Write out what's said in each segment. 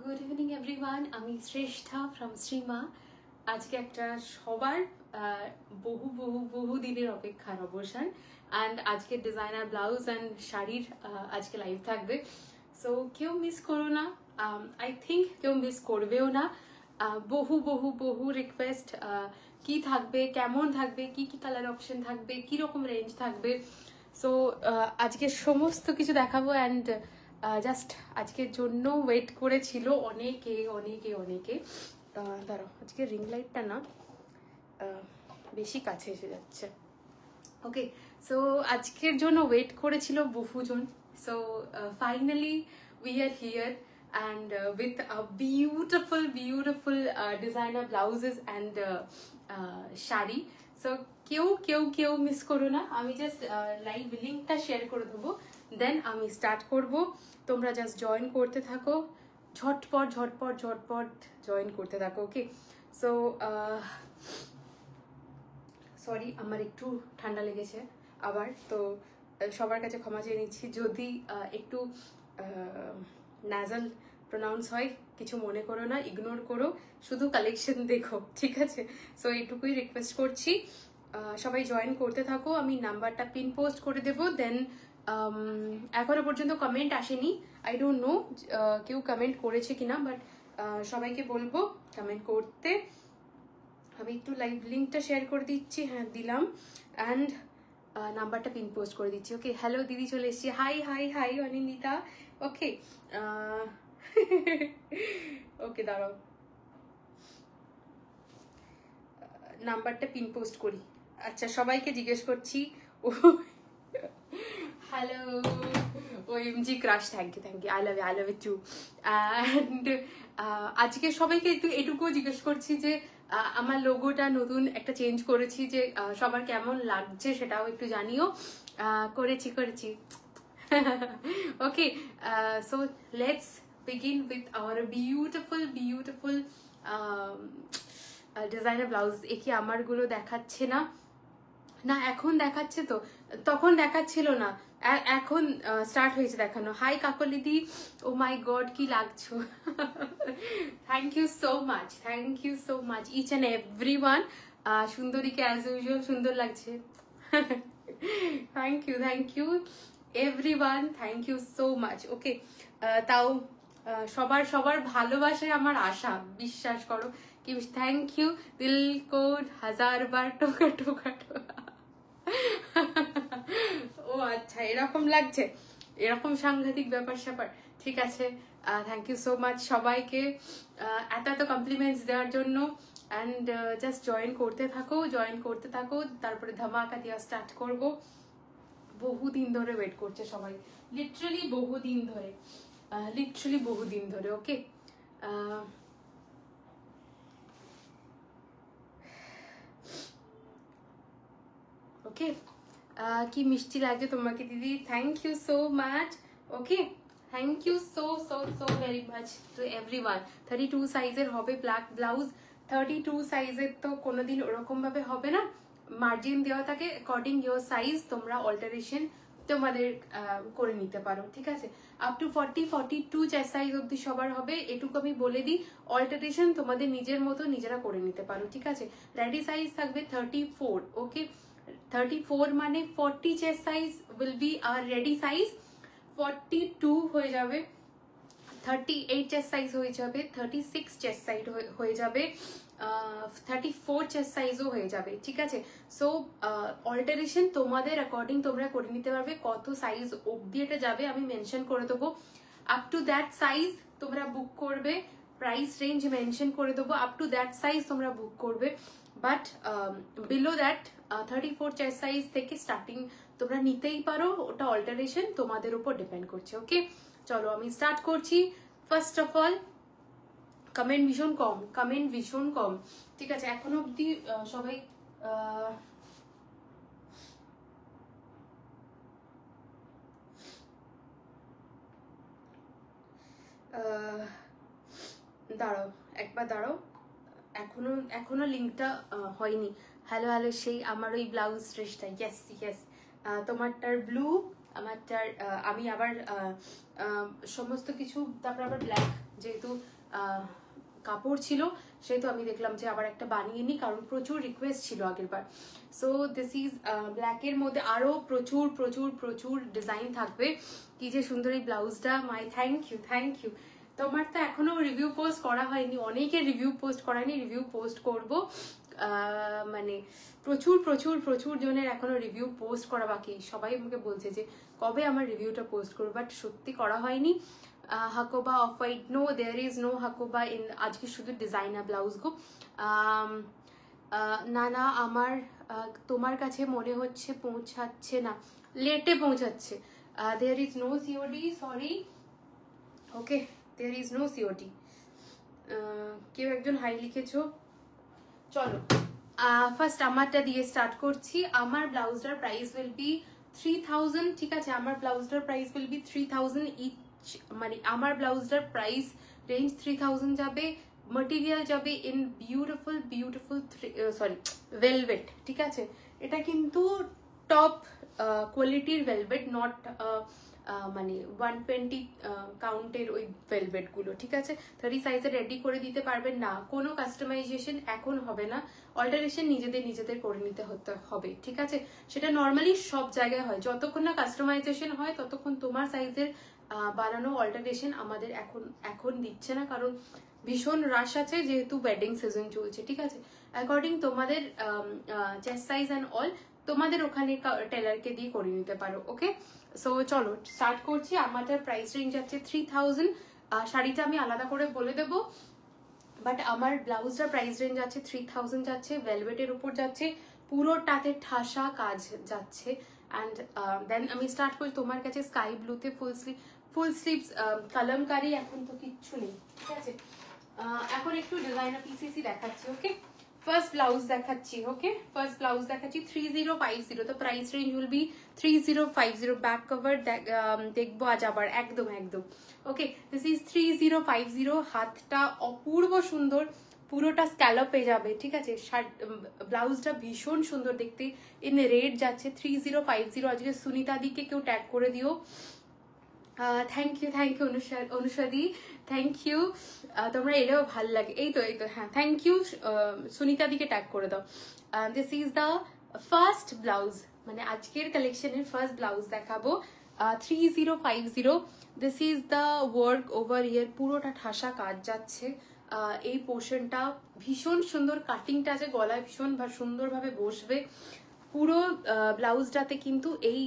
Good evening everyone, আমি শ্রেষ্ঠা from Srima. আজকে একটা সবার বহু বহু বহু দিনের অপেক্ষার অবসান। অ্যান্ড আজকে ডিজাইনার ব্লাউজ অ্যান্ড শাড়ির আজকে লাইভ থাকবে। সো কেউ মিস করো না, আই থিঙ্ক কেউ মিস করবেও না। বহু বহু বহু রিকোয়েস্ট, কি থাকবে, কেমন থাকবে, কি কি কালার অপশন থাকবে, কীরকম রেঞ্জ থাকবে। সো আজকে সমস্ত কিছু দেখাবো। অ্যান্ড জাস্ট আজকের জন্য ওয়েট করেছিল অনেকে অনেকে অনেকে। দাঁড়াও, আজকে রিং লাইটটা না বেশি কাছে এসে যাচ্ছে। ওকে, সো আজকের জন্য ওয়েট করেছিল বহুজন। So finally we are here and with a beautiful designer blouses and shari. So কেউ মিস করো না। আমি জাস্ট লাইভ লিঙ্কটা শেয়ার করে দেবো, দেন আমি স্টার্ট করব। তোমরা জাস্ট জয়েন করতে থাকো, ঝটপট ঝটপট ঝটপট জয়েন করতে থাকো। ওকে, সো সরি, আমার একটু ঠান্ডা লেগেছে আবার, তো সবার কাছে ক্ষমা চেয়ে নিচ্ছি যদি একটু নাজাল প্রোনাউন্স হয়। কিছু মনে করো না, ইগনোর করো, শুধু কালেকশন দেখো, ঠিক আছে? সো এইটুকুই রিকোয়েস্ট করছি, সবাই জয়েন করতে থাকো। আমি নাম্বারটা পিন পোস্ট করে দেবো। দেন এখনো পর্যন্ত কমেন্ট আসেনি, আই ডোন্ট নো কেউ কমেন্ট করেছে কিনা, বাট সবাইকে বলবো কমেন্ট করতে। আমি একটু লাইভ লিঙ্কটা শেয়ার করে দিচ্ছি, হ্যাঁ দিলাম, অ্যান্ড নাম্বারটা পিন পোস্ট করে দিচ্ছি। ওকে, হ্যালো দিদি চলে এসছি, hi hi hi Anindita. Okay okay, দাঁড়াও, নাম্বারটা পিন পোস্ট করি। আচ্ছা, সবাইকে জিজ্ঞেস করছি। ও hello OMG crush, thank you I love you too. And আজকে সবাইকে একটু এটুকুও জিজ্ঞেস করছি যে আমার লোগোটা নতুন একটা চেঞ্জ করেছি, যে সবার কেমন লাগছে সেটাও একটু জানিও। করেছি okay, so let's begin with our beautiful designer blouse. একে আমারগুলো দেখাচ্ছে না, না এখন দেখাচ্ছে, তো তখন দেখাচ্ছিল না, এখন স্টার্ট হয়েছে দেখানো। হাই কাকলিদি, ও মাই গড কি লাগছো। Thank you so much each and everyone. সুন্দরীকে অ্যাজ ইউজুয়াল সুন্দর লাগছে। Thank you everyone, thank you so much. Okay, তাও সবার ভালোবাসায় আমার আশা, বিশ্বাস করো কি। থ্যাংক ইউ দিল কো 1000 বার টোকা টোকা টোকা। ও আচ্ছা, এরকম লাগছে, এরকম সাংঘাতিক ব্যাপার স্যাপার, ঠিক আছে। থ্যাংক ইউ সো মাচ সবাইকে এত কমপ্লিমেন্টস দেওয়ার জন্য। অ্যান্ড জাস্ট জয়েন করতে থাকো, তারপরে ধামাকা দেওয়া স্টার্ট করব। বহুদিন ধরে ওয়েট করছে সবাই, লিটারালি বহুদিন ধরে। ওকে, ওকে, কি মিষ্টি লাগছে তোমাকে দিদি, thank you so much. Okay, thank you so very much to everyone. 32 সাইজের হবে ব্ল্যাক ব্লাউজ। 32 সাইজের তো কোনোদিন ওরকম ভাবে হবে না, মার্জিন দেওয়া থাকে, অ্যাকর্ডিং ইয়োর সাইজ তোমরা অল্টারেশন তোমাদের করে নিতে পারো, ঠিক আছে। আপ টু 40-42 চেস্ট সাইজ অব্দি সবার হবে, এটুকু আমি বলে দিই। অল্টারেশন তোমাদের নিজের মতো নিজেরা করে নিতে পারো, ঠিক আছে। রেডি সাইজ থাকবে 34। ওকে, 34 মানে 40 চেস্ট সাইজ উইল বি আর রেডি সাইজ, 42 হয়ে যাবে, 38 চেস্ট সাইজ হয়ে যাবে, 36 চেস্ট সাইজ হয়ে যাবে, 34 চেস্ট সাইজও হয়ে যাবে, ঠিক আছে। সো অল্টারেশন তোমাদের অ্যাকর্ডিং তোমরা করে নিতে পারবে। কত সাইজ অবধি এটা যাবে আমি মেনশন করে দেবো। আপ টু দ্যাট সাইজ তোমরা বুক করবে, প্রাইস রেঞ্জ মেনশন করে দেবো। আপ টু দ্যাট সাইজ তোমরা বুক করবে, but below that 34 chest size থেকে স্টার্টিং তোমরা নিতেই পারো, ওটা অল্টারেশন তোমাদের উপর ডিপেন্ড করছে। ওকে, চলো আমি স্টার্ট করছি। ফার্স্ট অফ অল কমেন্ট ভীষণ কম, ঠিক আছে। এখনো অব্দি সবাই দাঁড়াও, এখনো লিঙ্কটা হয়নি। হ্যালো সেই আমার ওই ব্লাউজ শ্রেষ্ঠা, ইয়েস তোমারটার ব্লু আমারটার আমি আবার সমস্ত কিছু, তারপর আবার ব্ল্যাক যেহেতু কাপড় ছিল সেহেতু আমি দেখলাম যে আবার একটা বানিয়ে নিই, কারণ প্রচুর রিকোয়েস্ট ছিল আগের বার। সো দিস ইজ ব্ল্যাকের মধ্যে আরো প্রচুর প্রচুর প্রচুর ডিজাইন থাকবে। কি যে সুন্দর এই ব্লাউজটা, মাই থ্যাংক ইউ। তোমার তো এখনো রিভিউ পোস্ট করা হয়নি, অনেকের রিভিউ পোস্ট করায়নি, রিভিউ পোস্ট করব। মানে প্রচুর প্রচুর প্রচুর জনের এখনো রিভিউ পোস্ট করা বাকি। সবাই আমাকে বলছে যে কবে আমার রিভিউটা পোস্ট করবো, বাট সত্যি করা হয়নি। Hakoba off white, no there is no Hakoba in, আজকে শুধু ডিজাইনার ব্লাউজ গো। না আমার তোমার কাছে মনে হচ্ছে পৌঁছাচ্ছে না, লেটে পৌঁছাচ্ছে। There is no COD, sorry. Okay, there is no COD. কেউ একজন হাই লিখেছো। চলো ফার্স্ট আমারটা দিয়ে স্টার্ট করছি। আমার ব্লাউজটার প্রাইস উইল বি 3000, ঠিক আছে? আমার ব্লাউজটার প্রাইস উইল বি 3000 ইচ, মানে আমার ব্লাউজটার প্রাইস রেঞ্জ 3000 যাবে। মেটেরিয়াল যাবে ইন বিউটিফুল ভেলভেট, ঠিক আছে? এটা কিন্তু টপ কোয়ালিটির ভেলভেট, নট মানে 120 কাউন্টের ওই ভেলভেট গুলো, ঠিক আছে? 30 সাইজে রেডি করে দিতে পারবেন না, কোনো কাস্টমাইজেশন এখন হবে না, অল্টারেশন নিজেদের করে নিতে হবে, ঠিক আছে? সেটা নর্মালি সব জায়গায় হয়, যতক্ষণ না কাস্টমাইজেশন হয় ততক্ষণ তোমার সাইজের বানানো অল্টারেশন আমাদের এখন দিচ্ছে না, কারণ ভীষণ রাশ আছে যেহেতু ওয়েডিং সিজন চলছে, ঠিক আছে? অ্যাকর্ডিং তোমাদের চেস্ট সাইজ অ্যান্ড অল তোমাদের ওখানে টেলারকে দিয়ে করে নিতে পারো। ওকে, সো চলো স্টার্ট করছি। আমাদের প্রাইস রেঞ্জ যাচ্ছে 3000। শাড়িটা আমি আলাদা করে বলে দেবো, বাট আমার ব্লাউজটার প্রাইস রেঞ্জ যাচ্ছে 3000 যাচ্ছে, ভেলভেটের উপর যাচ্ছে, পুরোটাতে ঠাসা কাজ যাচ্ছে। অ্যান্ড দেন আমি স্টার্ট করি। তোমার কাছে স্কাই ব্লুতে ফুল স্লিভস কালামকারি এখন তো কিচ্ছু নেই, ঠিক আছে? এখন একটু ডিজাইনার পিসিসি দেখাচ্ছি। ওকে, ফার্স্ট ব্লাউজ দেখাচ্ছি। ওকে, ফার্স্ট ব্লাউজ দেখাচ্ছি 3050। তো price range will B 3050। Back cover দেখবো আজ আবার, একদম। ওকে, দিস ইজ 3050। হাতটা অপূর্ব সুন্দর, পুরোটা স্ক্যালপে যাবে, ঠিক আছে? ব্লাউজটা ভীষণ সুন্দর দেখতে, ইন রেড যাচ্ছে 3050। আজকে সুনিতা দিকে কেউ ট্যাগ করে দিও। থ্যাংক ইউ অনুষাদি, থ্যাংক ইউ। তোমরা এলেও ভাল লাগে। এই তো হ্যাঁ, থ্যাংক ইউ। সুনিতা দিকে ট্যাগ করে দাও। This is the first blouse, মানে আজকের কালেকশনের ফার্স্ট ব্লাউজ দেখাবো। 3050। This is the work over here, পুরোটা ঠাসা কাজ যাচ্ছে। এই পোর্শনটা ভীষণ সুন্দর, কাটিংটা আছে, গলায় ভীষণ সুন্দরভাবে বসবে। পুরো ব্লাউজটাতে কিন্তু এই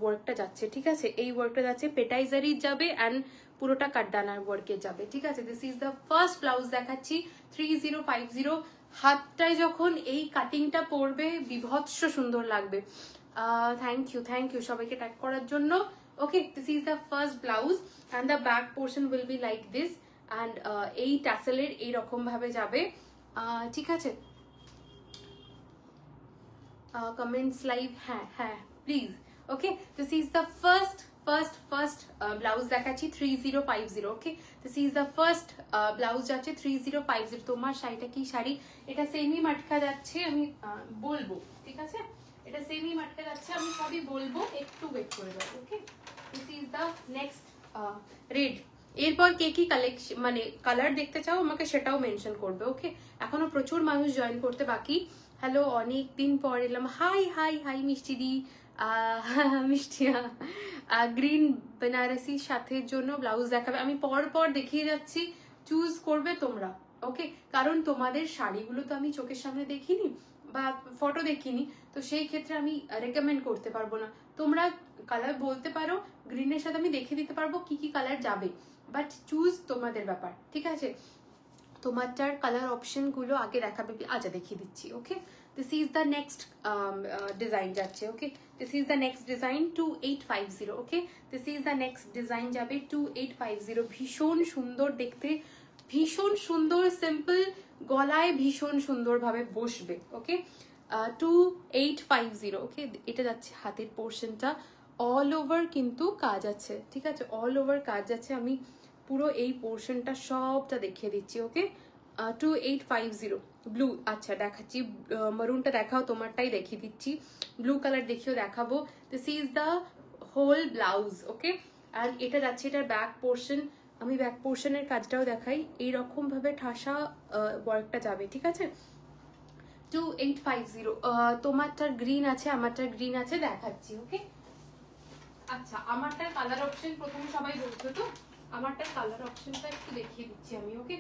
ওয়ার্কটা যাচ্ছে, ঠিক আছে? এই ওয়ার্কটা যাচ্ছে, পেটাইজারি যাবে অ্যান্ড পুরোটা কাটডানার ওয়ার্কে যাবে, ঠিক আছে? This is the first blouse দেখাচ্ছি 3050। হাতটায় যখন এই কাটিংটা পড়বে বিভৎস সুন্দর লাগবে। থ্যাংক ইউ সবাইকে ট্যাগ করার জন্য। Okay, this is the first blouse and the back portion will be like this. And এই ট্যাসেলের এইরকম ভাবে যাবে, ঠিক আছে? কমেন্টস লাইভ, হ্যাঁ please. Okay, this is the first blouse দেখাচ্ছি 3050। Okay, this is the first blouse যাচ্ছে 3050। তোমার শাড়িটা কি শাড়ি? এটা সেমি মাটকা যাচ্ছে, আমি বলবো, ঠিক আছে? এটা সেমি মাটকা যাচ্ছে, আমি সবই বলবো, একটু ওয়েট করে দাও। Okay, this is the next red. এরপর কে কি কালেকশন মানে কালার দেখতে চাও আমাকে সেটাও মেনশন করবে। ওকে, এখনো প্রচুর মানুষ জয়েন করতে বাকি। হ্যালো, অনেক দিন পর এলাম। হাই মিষ্টি দি, মিষ্টি। গ্রিন বেনারসি সাথের জন্য ব্লাউজ দেখাবে, আমি পর দেখিয়ে যাচ্ছি, চুজ করবে তোমরা। ওকে, কারণ তোমাদের শাড়িগুলো তো আমি চোখের সামনে দেখিনি বা ফটো দেখিনি, তো সেই ক্ষেত্রে আমি রেকমেন্ড করতে পারবো না। তোমরা কালার বলতে পারো, গ্রিনের সাথে আমি দেখিয়ে দিতে পারবো কি কালার যাবে, বাট চুজ তোমাদের ব্যাপার, ঠিক আছে? তোমারটার কালার অপশন গুলো আগে দেখাবে, আচ্ছা দেখিয়ে দিচ্ছি। Okay, this is the next design যাচ্ছে। Okay, this is the next design 2850। Okay, this is the next design যাবে 2850। ভীষণ সুন্দর দেখতে, ভীষণ সুন্দর, সিম্পল, গলায় ভীষণ সুন্দরভাবে বসবে। ওকে, 2850। ওকে, এটা যাচ্ছে হাতের পোর্শনটা, অল ওভার কিন্তু কাজ আছে, ঠিক আছে? অল ওভার কাজ আছে, আমি পুরো এই পোর্শনটা সবটা দেখিয়ে দিচ্ছি। ওকে, 2850 ব্লু। আচ্ছা দেখাচ্ছি, মারুনটা দেখাও, তোমারটাই দেখিয়ে দিচ্ছি, ব্লু কালার দেখিয়েও দেখাবো। This is the whole blouse, okay. আর এটা যাচ্ছে এটার ব্যাক পোর্শন, আমি ব্যাক পোর্শনের কাজটাও দেখাই, এইরকম ভাবে ঠাসা ওয়ার্কটা যাবে, ঠিক আছে। 2850, তোমারটার গ্রিন আছে, আমারটার গ্রিন আছে, দেখাচ্ছি, ওকে। আচ্ছা, আমারটার কালার অপশন প্রথমে সবাই বলতো, তো আমারটার কালার অপশনটা একটু দেখিয়ে দিচ্ছি আমি, ওকে।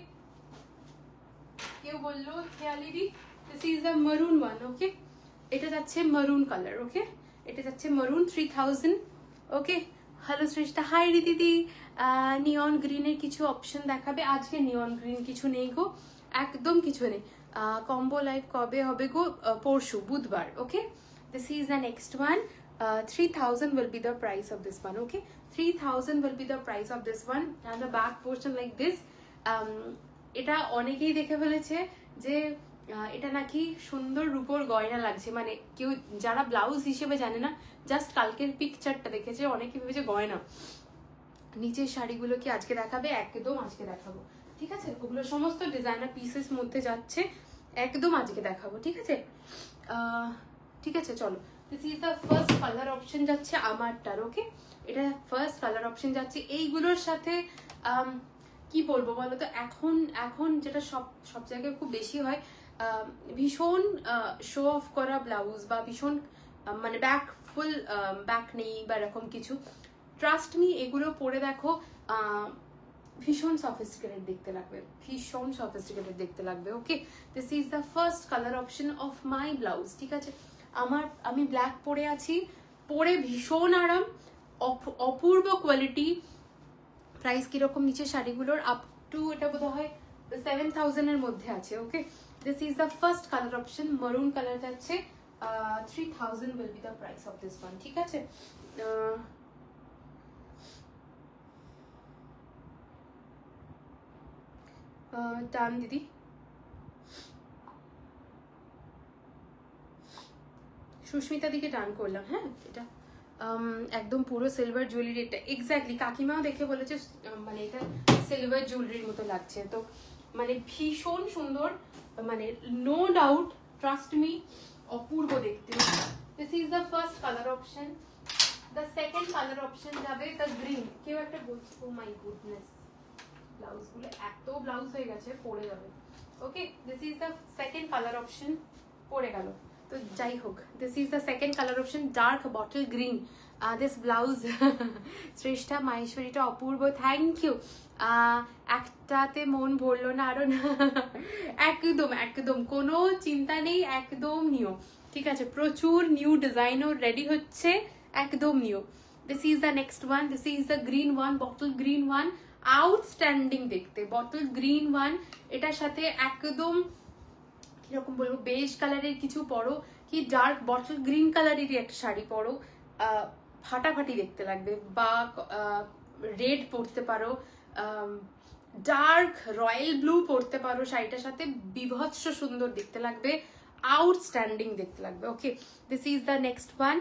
কেউ বললো খেয়ালিদি, দিস ইজ দ্য মারুন ওয়ান, ওকে। এটা যাচ্ছে মারুন কালার, ওকে। এটা যাচ্ছে মারুন, 3000, ওকে। হ্যালো শ্রেষ্ঠা, হাই দিদি। নিয়ন গ্রিনের কিছু অপশন দেখাবে আজকে? নিয়ন গ্রিন কিছু নেই গো, একদম কিছু নেই। কম্বো লাইভ কবে হবে গো? পরশু বুধবার, okay. This is the next one. 3000 will be the price of this one, okay. 3000 will be the price of this one, and the back portion like this. এটা অনেকেই দেখে ফেলেছে যে এটা নাকি সুন্দর রূপোর গয়না লাগছে, মানে কেউ যারা ব্লাউজ হিসেবে জানে না, জাস্ট কালকের পিকচারটা দেখেছে, অনেকে ভেবেছে গয়না। নিচের শাড়িগুলো কি আজকে দেখাবে? একদম আজকে দেখাবো, ঠিক আছে। ওগুলো সমস্ত ডিজাইনার পিসেস মধ্যে যাচ্ছে, একদম আজকে দেখাবো, ঠিক আছে। ঠিক আছে, চলো। This is the first colour option যাচ্ছে আমারটার, ওকে। এটা ফার্স্ট কালার অপশন যাচ্ছে। এইগুলোর সাথে কি বলবো বলো তো, এখন যেটা সব জায়গায় খুব বেশি হয়, ভীষণ শো অফ করা ব্লাউজ, বা ভীষণ মানে ব্যাক ফুল ব্যাক নেই বা এরকম কিছু, ট্রাস্ট মি এগুলো পরে দেখো ভীষণ সফিস্টিকেটেড দেখতে লাগবে, ভীষণ সফিস্টিকেটেড দেখতে লাগবে, okay. This is the first colour option of my blouse, ঠিক আছে। আমি ব্ল্যাক পরে আছি, পরে ভীষণ আরাম, অপূর্ব কোয়ালিটি। প্রাইস কিরকম নিচে শাড়িগুলোর? আপ টু এটা বোধ হয় 7000 এর মধ্যে আছে, okay. This is the first colour option, maroon colour যাচ্ছে। 3000 will be the price of this one, ঠিক আছে। ডান দিদি। সুস্মিতা দিকে ডান করলাম, হ্যাঁ। এটা একদম পুরো সিলভার জুয়েলারি, এটা এক্স্যাক্টলি কাকিমাও দেখে বলেছে মানে এটা সিলভার জুয়েলারির মতো লাগছে, তো মানে ভীষণ সুন্দর, মানে নো ডাউট, ট্রাস্ট মি, অপূর্ব দেখতে। This is the first colour option. The second colour option যাবে দ্য গ্রিন। কেউ একটা বলছে, ও মাই গুডনেস, ব্লাউজগুলো এত ব্লাউজ হয়ে গেছে, পড়ে যাবে, okay. This is the second colour option, পড়ে গেল, তো যাই হোক। This is the second colour option, dark bottle green. This blouse Shreshtha মাহেশ্বরীটা অপূর্ব, থ্যাংক ইউ। একটাতে মন ভরলো না আরো না, একদম একদম কোনো চিন্তা নেই, একদম নিউ, ঠিক আছে। প্রচুর নিউ ডিজাইনও রেডি হচ্ছে, একদম new. This is the next one, this is the green one, bottle green one, outstanding দেখতে, বটল গ্রিন ওয়ান। এটার সাথে একদম কিরকম বলবো, বেজ কালারের কিছু পরো, কি ডার্ক বটল গ্রিন কালারেরই একটা শাড়ি পরো, ফাটাফাটি দেখতে লাগবে। বা রেড পরতে পারো, ডার্ক রয়্যাল ব্লু পরতে পারো শাড়িটার সাথে, বিভৎস সুন্দর দেখতে লাগবে, আউটস্ট্যান্ডিং দেখতে লাগবে, okay. This is the next one.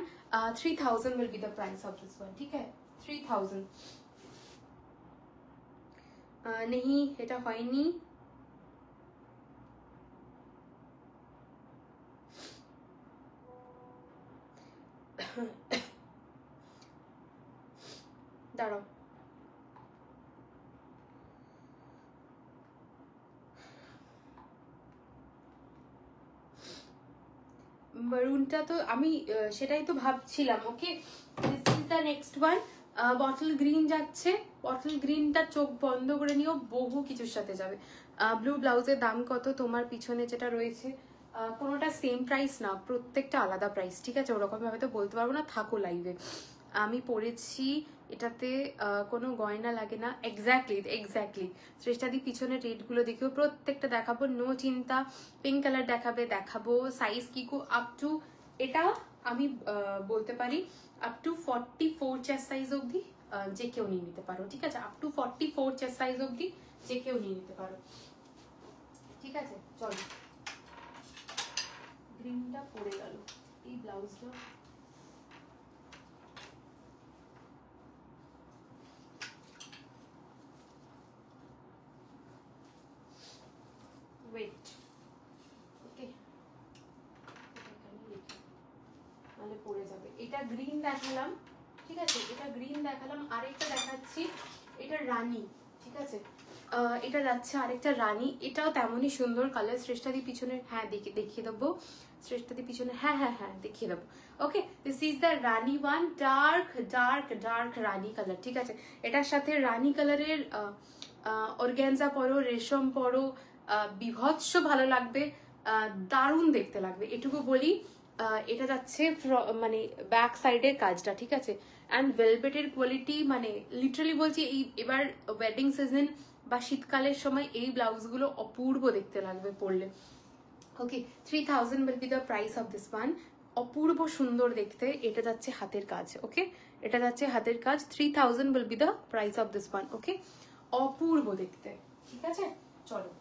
3000 will be the price of this one, ঠিক আছে। 3000 नहीं, এটা হয়নি। দাঁড়াও, মারুনটা তো আমি সেটাই তো ভাবছিলাম, okay. This is the next one, bottle green যাচ্ছে। বটল গ্রিনটা চোখ বন্ধ করে নিও, বহু কিছুর সাথে যাবে। ব্লু ব্লাউজের দাম কত? তোমার পিছনে যেটা রয়েছে কোনোটা সেম প্রাইস না, প্রত্যেকটা আলাদা প্রাইস, ঠিক আছে। ওরকম ভাবে তো বলতে পারবো না, থাকো লাইভে। আমি পরেছি, এটাতে কোনো গয়না লাগে না, এক্স্যাক্টলি। শ্রেষ্ঠাদি পিছনের রেটগুলো দেখেও প্রত্যেকটা দেখাবো, নো চিন্তা। পিঙ্ক কালার দেখাবো, সাইজ কি আপ টু, এটা আমি বলতে পারি আপ টু 44 চেস্ট সাইজ অবধি যে কেউ নিয়ে নিতে পারো, ঠিক আছে। আপ টু 44 চেস্ট সাইজ অবধি যে কেউ নিয়ে নিতে পারো, ঠিক আছে। চলো, গ্রিনটা পড়ে গেল, এই ব্লাউজটা ওয়েট, ওকে, নাহলে পড়ে যাবে। এটা গ্রিন দেখালাম, ঠিক আছে, এটা গ্রিন দেখালাম, আরেকটা দেখাচ্ছি, এটা রানী, ঠিক আছে, এটা যাচ্ছে আরেকটা রানী, এটাও তেমনই সুন্দর কালার। শ্রেষ্ঠাদি পিছনে, হ্যাঁ দেখিয়ে দেবো, শ্রেষ্ঠাদি পিছনে, হ্যাঁ হ্যাঁ হ্যাঁ দেখিয়ে দেবো। Okay, this is the rani one, dark dark dark rani colour, ঠিক আছে। এটার সাথে রানী কালারের অর্গ্যানজা পরো, রেশম পরো, বিভৎস ভালো লাগবে, দারুণ দেখতে লাগবে, এটুকু বলি। এটা যাচ্ছে মানে ব্যাক সাইডের কাজটা, ঠিক আছে। অ্যান্ড ভেলভেটের কোয়ালিটি মানে লিটারালি বলছি, এই এবার ওয়েডিং সিজন বা শীতকালের সময় এই ব্লাউজগুলো অপূর্ব দেখতে লাগবে পরলে। ওকে, 3000 will be the price of this one. অপূর্ব সুন্দর দেখতে, এটা যাচ্ছে হাতের কাজ। ওকে, এটা যাচ্ছে হাতের কাজ, 3000 will be the price of this one. ওকে, অপূর্ব দেখতে, ঠিক আছে। চলো,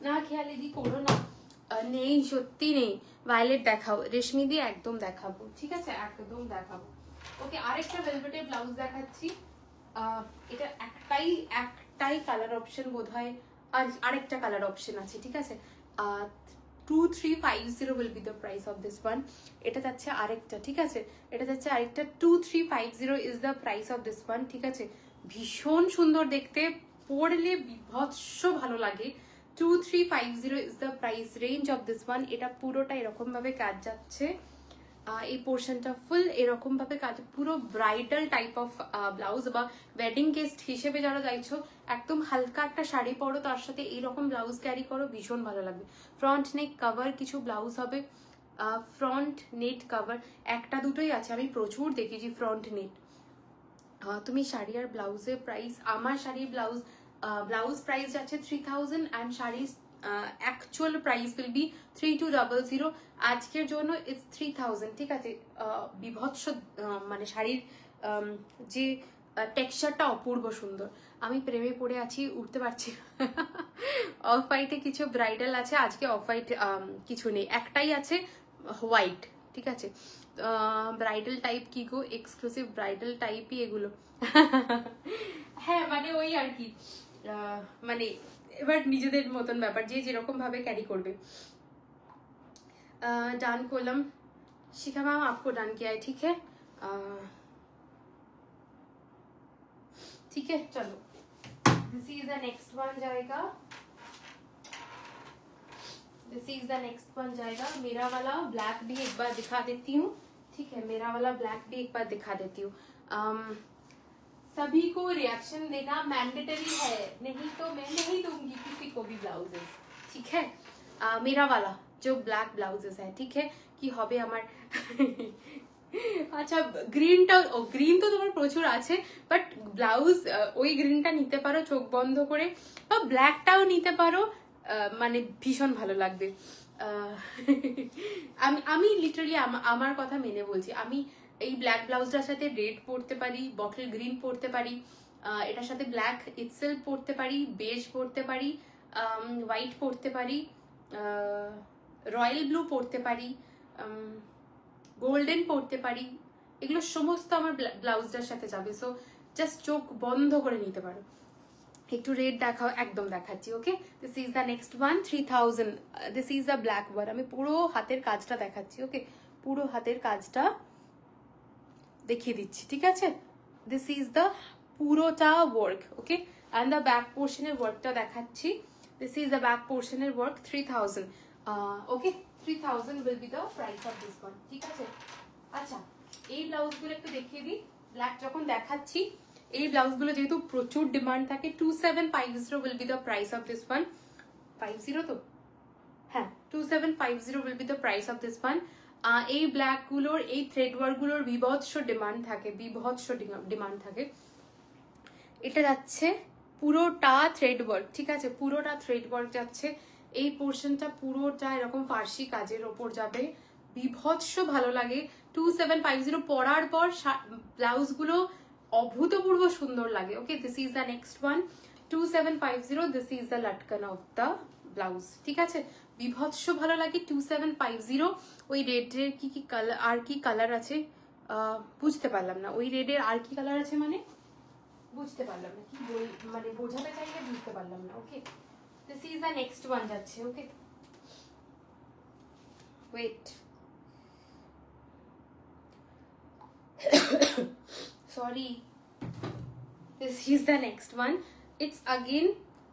না খেয়ালি দি করো না, নেই সত্যি নেই। ভায়োলেট দেখাও, রেশমি দিয়ে একদম দেখাবো, ঠিক আছে, একদম দেখাবো। ওকে, আরেকটা ভেলভেটের ব্লাউজ দেখাচ্ছি, এটা একটাই কালার অপশন বোধহয়, আর আরেকটা কালার অপশন আছে, ঠিক আছে। 2350 will be the price of this one. এটা যাচ্ছে আরেকটা, ঠিক আছে, এটা যাচ্ছে আরেকটা, 2350 is the price of this one, ঠিক আছে। ভীষণ সুন্দর দেখতে, পরলে বিভৎস ভালো লাগে। 2350 is the price range of this one. এটা পুরোটা এরকম ভাবে কাজ যাচ্ছে, এই পোর্শনটা ফুল এরকম ভাবে কাজ, পুরো ব্রাইডাল টাইপ অফ ব্লাউজ বা ওয়েডিং গেস্ট হিসেবে যারা চাইছো, একদম হালকা একটা শাড়ি পরো, তার সাথে এইরকম ব্লাউজ ক্যারি করো, ভীষণ ভালো লাগবে। ফ্রন্ট নেক কভার কিছু ব্লাউজ হবে, ফ্রন্ট নেট কভার একটা দুটোই আছে, আমি প্রচুর দেখেছি ফ্রন্ট নেট। তুমি শাড়ি আর ব্লাউজের প্রাইস, আমার শাড়ির ব্লাউজ প্রাইস যাচ্ছে 3000 অ্যান্ড শাড়ির অ্যাকচুয়াল প্রাইস উইল বি 3200। আজকের জন্য ইটস 3000, ঠিক আছে। বিভৎস মানে শাড়ির যে টেক্সচারটা অপূর্ব সুন্দর, আমি প্রেমে পড়ে আছি, উঠতে পারছি। অফ হোয়াইটে কিছু ব্রাইডাল আছে, আজকে অফ হোয়াইট কিছু নেই, একটাই আছে হোয়াইট, ঠিক আছে। ব্রাইডাল টাইপ কি গো, এক্সক্লুসিভ ব্রাইডাল টাইপই এগুলো। হ্যাঁ মানে ওই আর কি, মানে এবার নিজেদের মতন ব্যাপার, যে যেরকম ভাবে ক্যারি করবে। ডান করলাম, শিখা मैम आपको डन किया है, ठीक है, ठीक है। चलो, this is the next one जाएगा, this is the next one जाएगा। मेरा वाला ब्लैक भी एक बार दिखा देती हूँ, ठीक है, मेरा वाला ब्लैक भी एक बार दिखा देती हूँ। सभी को रिएक्शन देना मैंडेटरी है, नहीं तो मैं नहीं दूंगी किसी को भी ब्लाउजेस, ठीक है। मेरा वाला जो ब्लैक ब्लाउजेस है, ठीक है, কি হবে আমার। আচ্ছা, গ্রিনটা, গ্রিন তো তোমার প্রচুর আছে, বাট ব্লাউজ ওই গ্রিনটা নিতে পারো চোখ বন্ধ করে, বা ব্ল্যাকটাও নিতে পারো, মানে ভীষণ ভালো লাগবে। আমি লিটারালি আমার কথা মেনে বলছি, আমি এই ব্ল্যাক ব্লাউজটার সাথে রেড পরতে পারি, বটল গ্রিন পরতে পারি, এটার সাথে ব্ল্যাক ইটসেলফ পরতে পারি, বেজ পরতে পারি, হোয়াইট পরতে পারি, রয়্যাল ব্লু পরতে পারি, গোল্ডেন পরতে পারি, এগুলো সমস্ত আমার ব্লাউজটার সাথে যাবে। সো জাস্ট চোখ বন্ধ করে নিতে পারো। একটু রেড দেখাও, একদম দেখাচ্ছি। Okay, this is the next one, 3000, this is the black one. আমি পুরো হাতের কাজটা দেখাচ্ছি, ওকে, পুরো হাতের কাজটা দেখিয়ে দিচ্ছি, ঠিক আছে। দিস ইজ দ্য পুরোটা work, okay, and the back পোর্শনের ওয়ার্কটা দেখাচ্ছি। দিস ইজ দ্য ব্যাক পোর্শনের work, 3000, okay, 3000 will be the price of this one, ঠিক আছে। আচ্ছা, এই ব্লাউজগুলো একটু দেখিয়ে দিই, ব্ল্যাক যখন দেখাচ্ছি, এই ব্লাউজগুলো যেহেতু প্রচুর ডিমান্ড থাকে, 2750 will be the price of this one, 50 তো, হ্যাঁ, 2750 will be the price of this one. এই ব্ল্যাকগুলোর, এই থ্রেড ওয়ার্কগুলোর বিভৎস ডিমান্ড থাকে, বিভৎস ডিমান্ড থাকে। এটা যাচ্ছে পুরোটা থ্রেড ওয়ার্ক, ঠিক আছে, পুরোটা থ্রেড ওয়ার্ক যাচ্ছে। এই পোর্শনটা পুরোটা এরকম ফার্সি কাজের ওপর যাবে, বিভৎস ভালো লাগে। 2750 পরার পর ব্লাউজগুলো অভূতপূর্ব সুন্দর লাগে। Okay, this is the next one, 2750, this is the লাটকান অফ দ্য ব্লাউজ, ঠিক আছে, বিভৎস ভালো লাগে। 2750, ওই রেডের কি কি কালার, আর কি কালার আছে, বুঝতে পারলাম না ওই রেডের আর কি কালার আছে, মানে বুঝতে পারলাম না, কি মানে বোঝাতে চাইলে বুঝতে পারলাম না। Okay, this is the next one যাচ্ছে। Okay, wait, sorry, this is the next one. It's again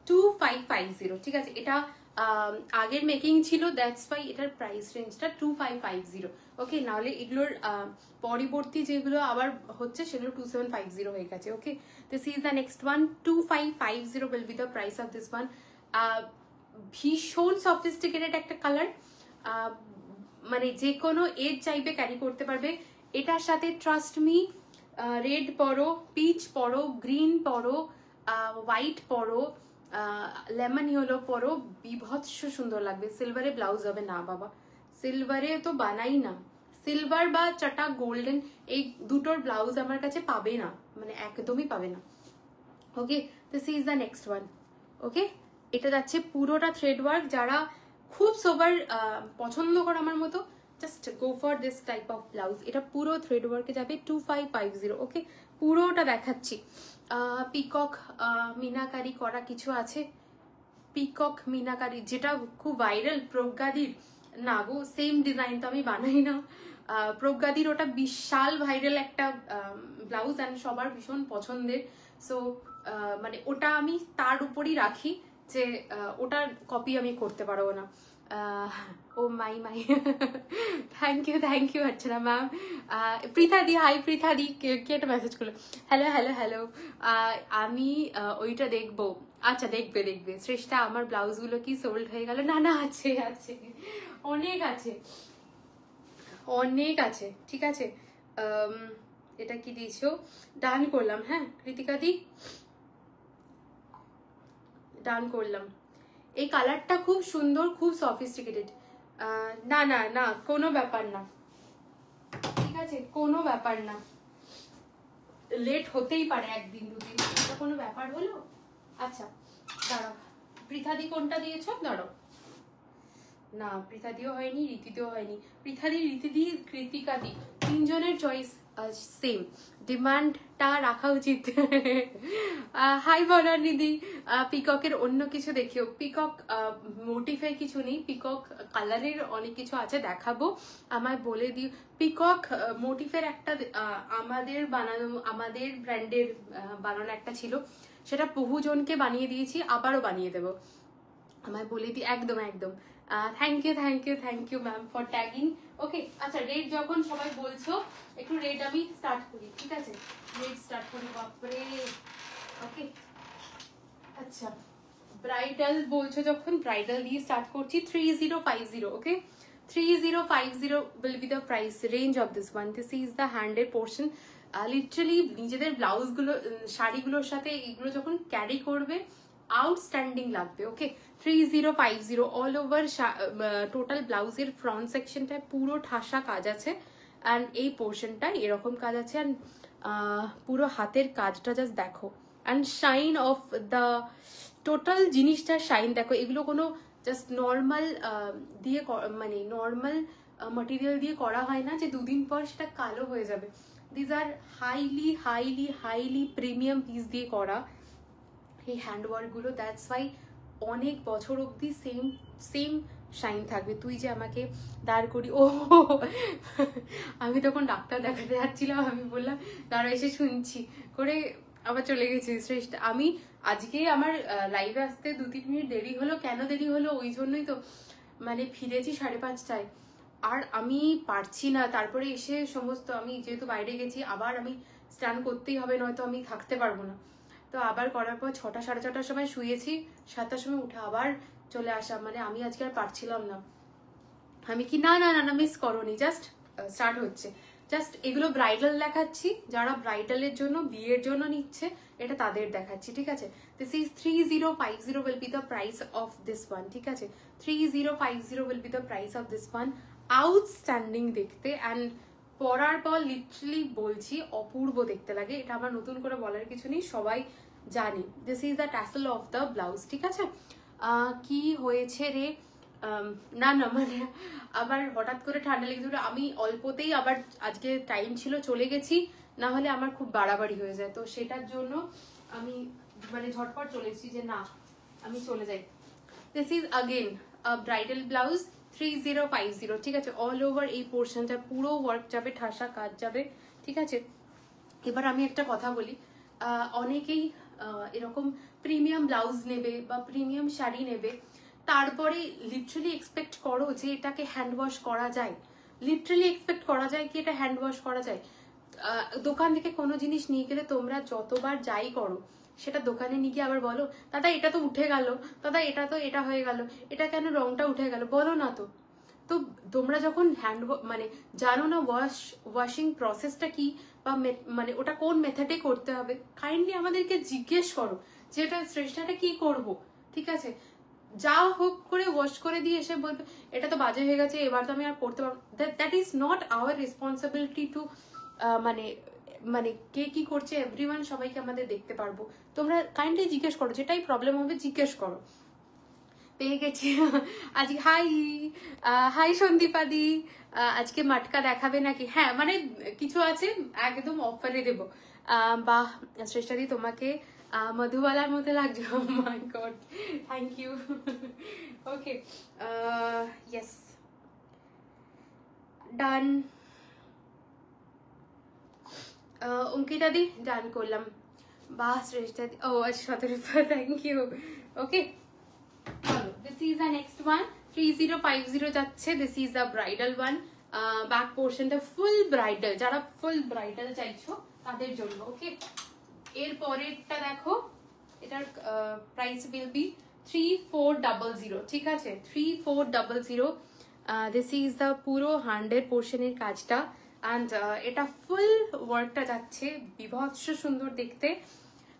2550। ঠিক আছে, এটা আগের মেকিং ছিল, দ্যাটস ওয়াই এটার প্রাইস রেঞ্জটা 2550। ওকে, নাহলে এগুলোর পরবর্তী যেগুলো আবার হচ্ছে সেগুলো 2750 হয়ে গেছে। Okay, this is the next one, 2550 will be the price of this one. ভীষণ সফিস্টিকেটেড একটা কালার, মানে যে কোনো এজ চাইবে ক্যারি করতে পারবে এটার সাথে। ট্রাস্ট মি, রেড পরো, পিচ পরো, গ্রিন পরো, হোয়াইট পরো, লেমন ইয়েলো পরো, বিভৎস সুন্দর লাগবে। সিলভারে ব্লাউজ হবে না বাবা, সিলভারে তো বানাই না, সিলভার বা চাটা গোল্ডেন এই দুটোর ব্লাউজ আমার কাছে পাবে না, মানে একদমই পাবে না। Okay, this is the next one. Okay, এটা যাচ্ছে পুরোটা থ্রেড ওয়ার্ক। যারা খুব সোবার পছন্দ করে আমার মতো, just go for this type of blouse. এটা পুরো থ্রেড ওয়ার্কে যাবে 2550। ওকে, পুরোটা দেখাচ্ছি। পিকক মিনাকারি করা কিছু আছে, পিকক মিনাকারি যেটা খুব ভাইরাল প্রজ্ঞাদির, না গো সেম ডিজাইন তো আমি বানাই না। প্রজ্ঞাদির ওটা বিশাল ভাইরাল একটা ব্লাউজ অ্যান্ড সবার ভীষণ পছন্দের। সো মানে ওটা আমি তার উপরই রাখি যে ওটার কপি আমি করতে পারবো না। Oh my thank you Archana ma'am. পৃথাদি, হাই পৃথাদি, কে একটা মেসেজ করলো, হ্যালো হ্যালো হ্যালো। আমি ওইটা দেখবো, আচ্ছা দেখবে শ্রেষ্ঠা। আমার ব্লাউজগুলো কি সোল্ড হয়ে গেল? না না, আছে আছে, অনেক আছে, অনেক আছে। ঠিক আছে, এটা কি দিয়েছো? ডান করলাম, হ্যাঁ কৃতিকা দি, ডান করলাম। এই কালারটা খুব সুন্দর, খুব সফিস্টিকেটেড। না না না, কোনো ব্যাপার না, ঠিক আছে, কোনো ব্যাপার না, লেট হতেই পারে একদিন দুদিন, এটা কোনো ব্যাপার হলো? আচ্ছা দাঁড়াও, পৃথাদি কোনটা দিয়েছো? দাঁড়াও, না পৃথাদিও হয়নি, রীতিদিও হয়নি। পৃথাদি, রীতিদি, কৃতিকা দি, তিনজনের চয়েস সেম, ডিমান্ডটা রাখা উচিত। হাই বলার দিদি। পিককের অন্য কিছু দেখিও। পিকক মোটিফে কিছু নেই, পিকক কালারের অনেক কিছু আছে, দেখাবো। আমায় বলে দিও। পিকক মোটিফের একটা আমাদের বানানো, আমাদের ব্র্যান্ডের বানানো একটা ছিল, সেটা বহুজনকে বানিয়ে দিয়েছি, আবারও বানিয়ে দেবো। আমায় বলে দিই, একদম একদম। Thank you ma'am for tagging. Okay, আচ্ছা রেড যখন সবাই বলছো, একটু রেড আমি স্টার্ট করি। ঠিক আছে, রেড স্টার্ট করি, বাপরে। ওকে, আচ্ছা ব্রাইডাল বলছো যখন, ব্রাইডাল দিয়ে স্টার্ট করছি। 3050। ওকে, 3050 will be the price range of this one. This is the handed portion. Literally নিজেদের ব্লাউজগুলো, শাড়িগুলোর সাথে এগুলো যখন ক্যারি করবে আউটস্ট্যান্ডিং লাগবে। ওকে, 3050 অল ওভার। টোটাল ব্লাউজের ফ্রন্ট সেকশনটায় পুরো ঠাসা কাজ আছে, অ্যান্ড এই পোর্শনটায় এরকম কাজ আছে, অ্যান্ড পুরো হাতের কাজটা জাস্ট দেখো, and shine of the total জিনিসটা শাইন দেখো। এগুলো কোনো জাস্ট নর্মাল দিয়ে, মানে নর্মাল মাটেরিয়াল দিয়ে করা হয় না যে দুদিন পর সেটা কালো হয়ে যাবে। These are highly highly highly premium piece দিয়ে করা এই হ্যান্ডওয়ার্কগুলো, দ্যাটস ওয়াই অনেক বছর অবধি সেম শাইন থাকবে। তুই যে আমাকে দাঁড় করি, ও আমি তখন ডাক্তার দেখাতে যাচ্ছিলাম, আমি বললাম দাঁড়া এসে শুনছি করে আবার চলে গেছি। শ্রেষ্ঠ, আমি আজকে আমার লাইভে আসতে 2-3 মিনিট দেরি হলো। কেন দেরি হলো? ওই জন্যই তো, মানে ফিরেছি 5:30টায়, আর আমি পারছি না। তারপরে এসে সমস্ত, আমি যেহেতু বাইরে গেছি, আবার আমি স্নান করতেই হবে, নয়তো আমি থাকতে পারবো না। তো আবার করার পর 6টা 6:30টার সময় শুয়েছি, 7টার সময় উঠে আবার চলে আসা, মানে আমি আজকে আর পারছিলাম না। আমি কি, না না না মিস করোনি, জাস্ট স্টার্ট হচ্ছে। জাস্ট এগুলো ব্রাইডাল দেখাচ্ছি, যারা ব্রাইডালের জন্য, বিয়ের জন্য নিচ্ছে, এটা তাদের দেখাচ্ছি। ঠিক আছে, this is 3050 will be the price of this one. ঠিক আছে, 3050 will be the price of this one. Outstanding দেখতে, অ্যান্ড পরার পর লিটারালি বলছি অপূর্ব দেখতে লাগে। এটা আমার নতুন করে বলার কিছু নেই, সবাই জানি। This is the tassel of the blouse. ঠিক আছে, কি হয়েছে রে? না না মানে আবার হঠাৎ করে ঠান্ডা লেগে দিল, আমি অল্পতেই আবার আজকে টাইম ছিল চলে গেছি, না হলে আমার খুব বাড়াবাড়ি হয়ে যায়, তো সেটার জন্য আমি মানে ঝটপট চলে এসেছি যে না আমি চলে যাই। This is again bridal blouse 3050, ঠিক আছে, অল ওভার এই পোর্শনটা পুরো ওয়ার্ক যাবে, ঠাসা কাজ যাবে, ঠিক আছে। এবার আমি একটা কথা বলি, অনেকেই এরকম প্রিমিয়াম ব্লাউজ নেবে বা প্রিমিয়াম শাড়ি নেবে, তারপরে লিটারালি এক্সপেক্ট করো যে এটাকে হ্যান্ড ওয়াশ করা যায়, লিটারালি এক্সপেক্ট করা যায় কি এটা হ্যান্ড ওয়াশ করা যায়? দোকান থেকে কোনো জিনিস নিয়ে গেলে তোমরা যতবার যাই করো, সেটা দোকানে নিয়ে গিয়ে আবার বলো দাদা এটা তো উঠে গেল, দাদা এটা তো এটা হয়ে গেল, এটা কেন রংটা উঠে গেল, বলো না তো। তো তোমরা যখন হ্যান্ড মানে জানো না ওয়াশিং প্রসেসটা কি বা মানে ওটা কোন মেথডে করতে হবে, কাইন্ডলি আমাদেরকে জিজ্ঞেস করো যে এটা শ্রেষ্ঠাটা কি করব, ঠিক আছে। যা হোক করে ওয়াশ করে দিয়ে এসে বলবে এটা তো বাজে হয়ে গেছে, এবার তো আমি আর করতে পারবো, that is not our responsibility to মানে মানে কে কি করছে এভরিওয়ান সবাইকে আমাদের দেখতে পারবো। তোমরা কাইন্ডলি জিজ্ঞেস করো, যেটাই প্রবলেম হবে জিজ্ঞেস করো। পেয়ে গেছি আজকে। হাই হাই সন্দীপাদি, আজকে মাটকা দেখাবে নাকি? হ্যাঁ মানে কিছু আছে একদম অফারে দেবো। বাহ শ্রেষ্ঠাদি তোমাকে মধুবালার মতো লাগছে, my god thank you. Okay yes done. Ankita দি ডান করলাম। বাহ শ্রেষ্ঠা দি, ও আচ্ছা থ্যাংক ইউ। ওকে চলো, this is the next one 3050 যাচ্ছে। This is the bridal one, back পোর্শনটা ফুল ব্রাইডাল, যারা ফুল ব্রাইডাল চাইছো তাদের জন্য। ওকে এর পরেরটা দেখো, এটার প্রাইস উইল বি 3400, ঠিক আছে 3400। দিস ইজ দ্য পুরো হ্যান্ডের পোর্শনের কাজটা, অ্যান্ড এটা ফুল ওয়ার্কটা যাচ্ছে, বিভৎস সুন্দর দেখতে।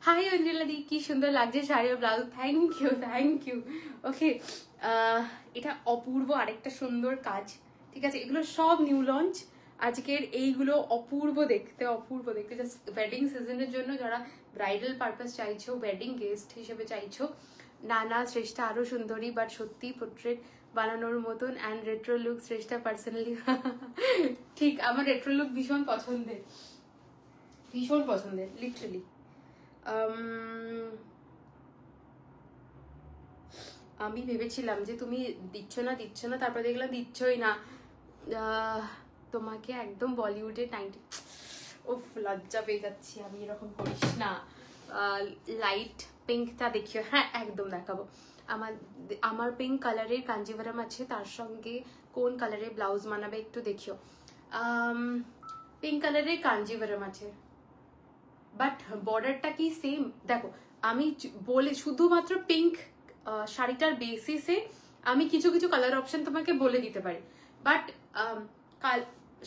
হাই অঞ্জলা দি, কি সুন্দর লাগছে শাড়ি আর blouse, thank you thank you. Okay এটা অপূর্ব আরেকটা সুন্দর কাজ, ঠিক আছে। এগুলো সব নিউ লঞ্চ আজকের, এইগুলো অপূর্ব দেখতে, অপূর্ব দেখতে। জাস্ট ওয়েডিং সিজনের জন্য যারা ব্রাইডাল পারপাস চাইছো, ওয়েডিং গেস্ট হিসেবে চাইছো, নানা শ্রেষ্ঠা আরো সুন্দরী, বাট সত্যি পোর্ট্রেট বানানোর মতন, and retro look Shreshtha personally ঠিক, আমার রেট্রো লুক ভীষণ পছন্দের, ভীষণ পছন্দের লিটারালি। আমি ভেবেছিলাম যে তুমি দিচ্ছ না, তারপর দেখলাম দিচ্ছই না। তোমাকে একদম বলিউডে 90, উফ লজ্জা পেয়ে যাচ্ছি আমি, এরকম করিস না। লাইট পিঙ্কটা দেখিও, হ্যাঁ একদম দেখাবো। আমার পিঙ্ক কালারের কাঞ্জিভারাম আছে, তার সঙ্গে কোন কালারের ব্লাউজ মানাবে একটু দেখিও। পিঙ্ক কালারের কাঞ্জিভারাম আছে, বাট বর্ডারটা কি সেম? দেখো আমি বলে শুধুমাত্র পিঙ্ক শাড়িটার বেসিসে আমি কিছু কিছু কালার অপশন তোমাকে বলে দিতে পারি, বাট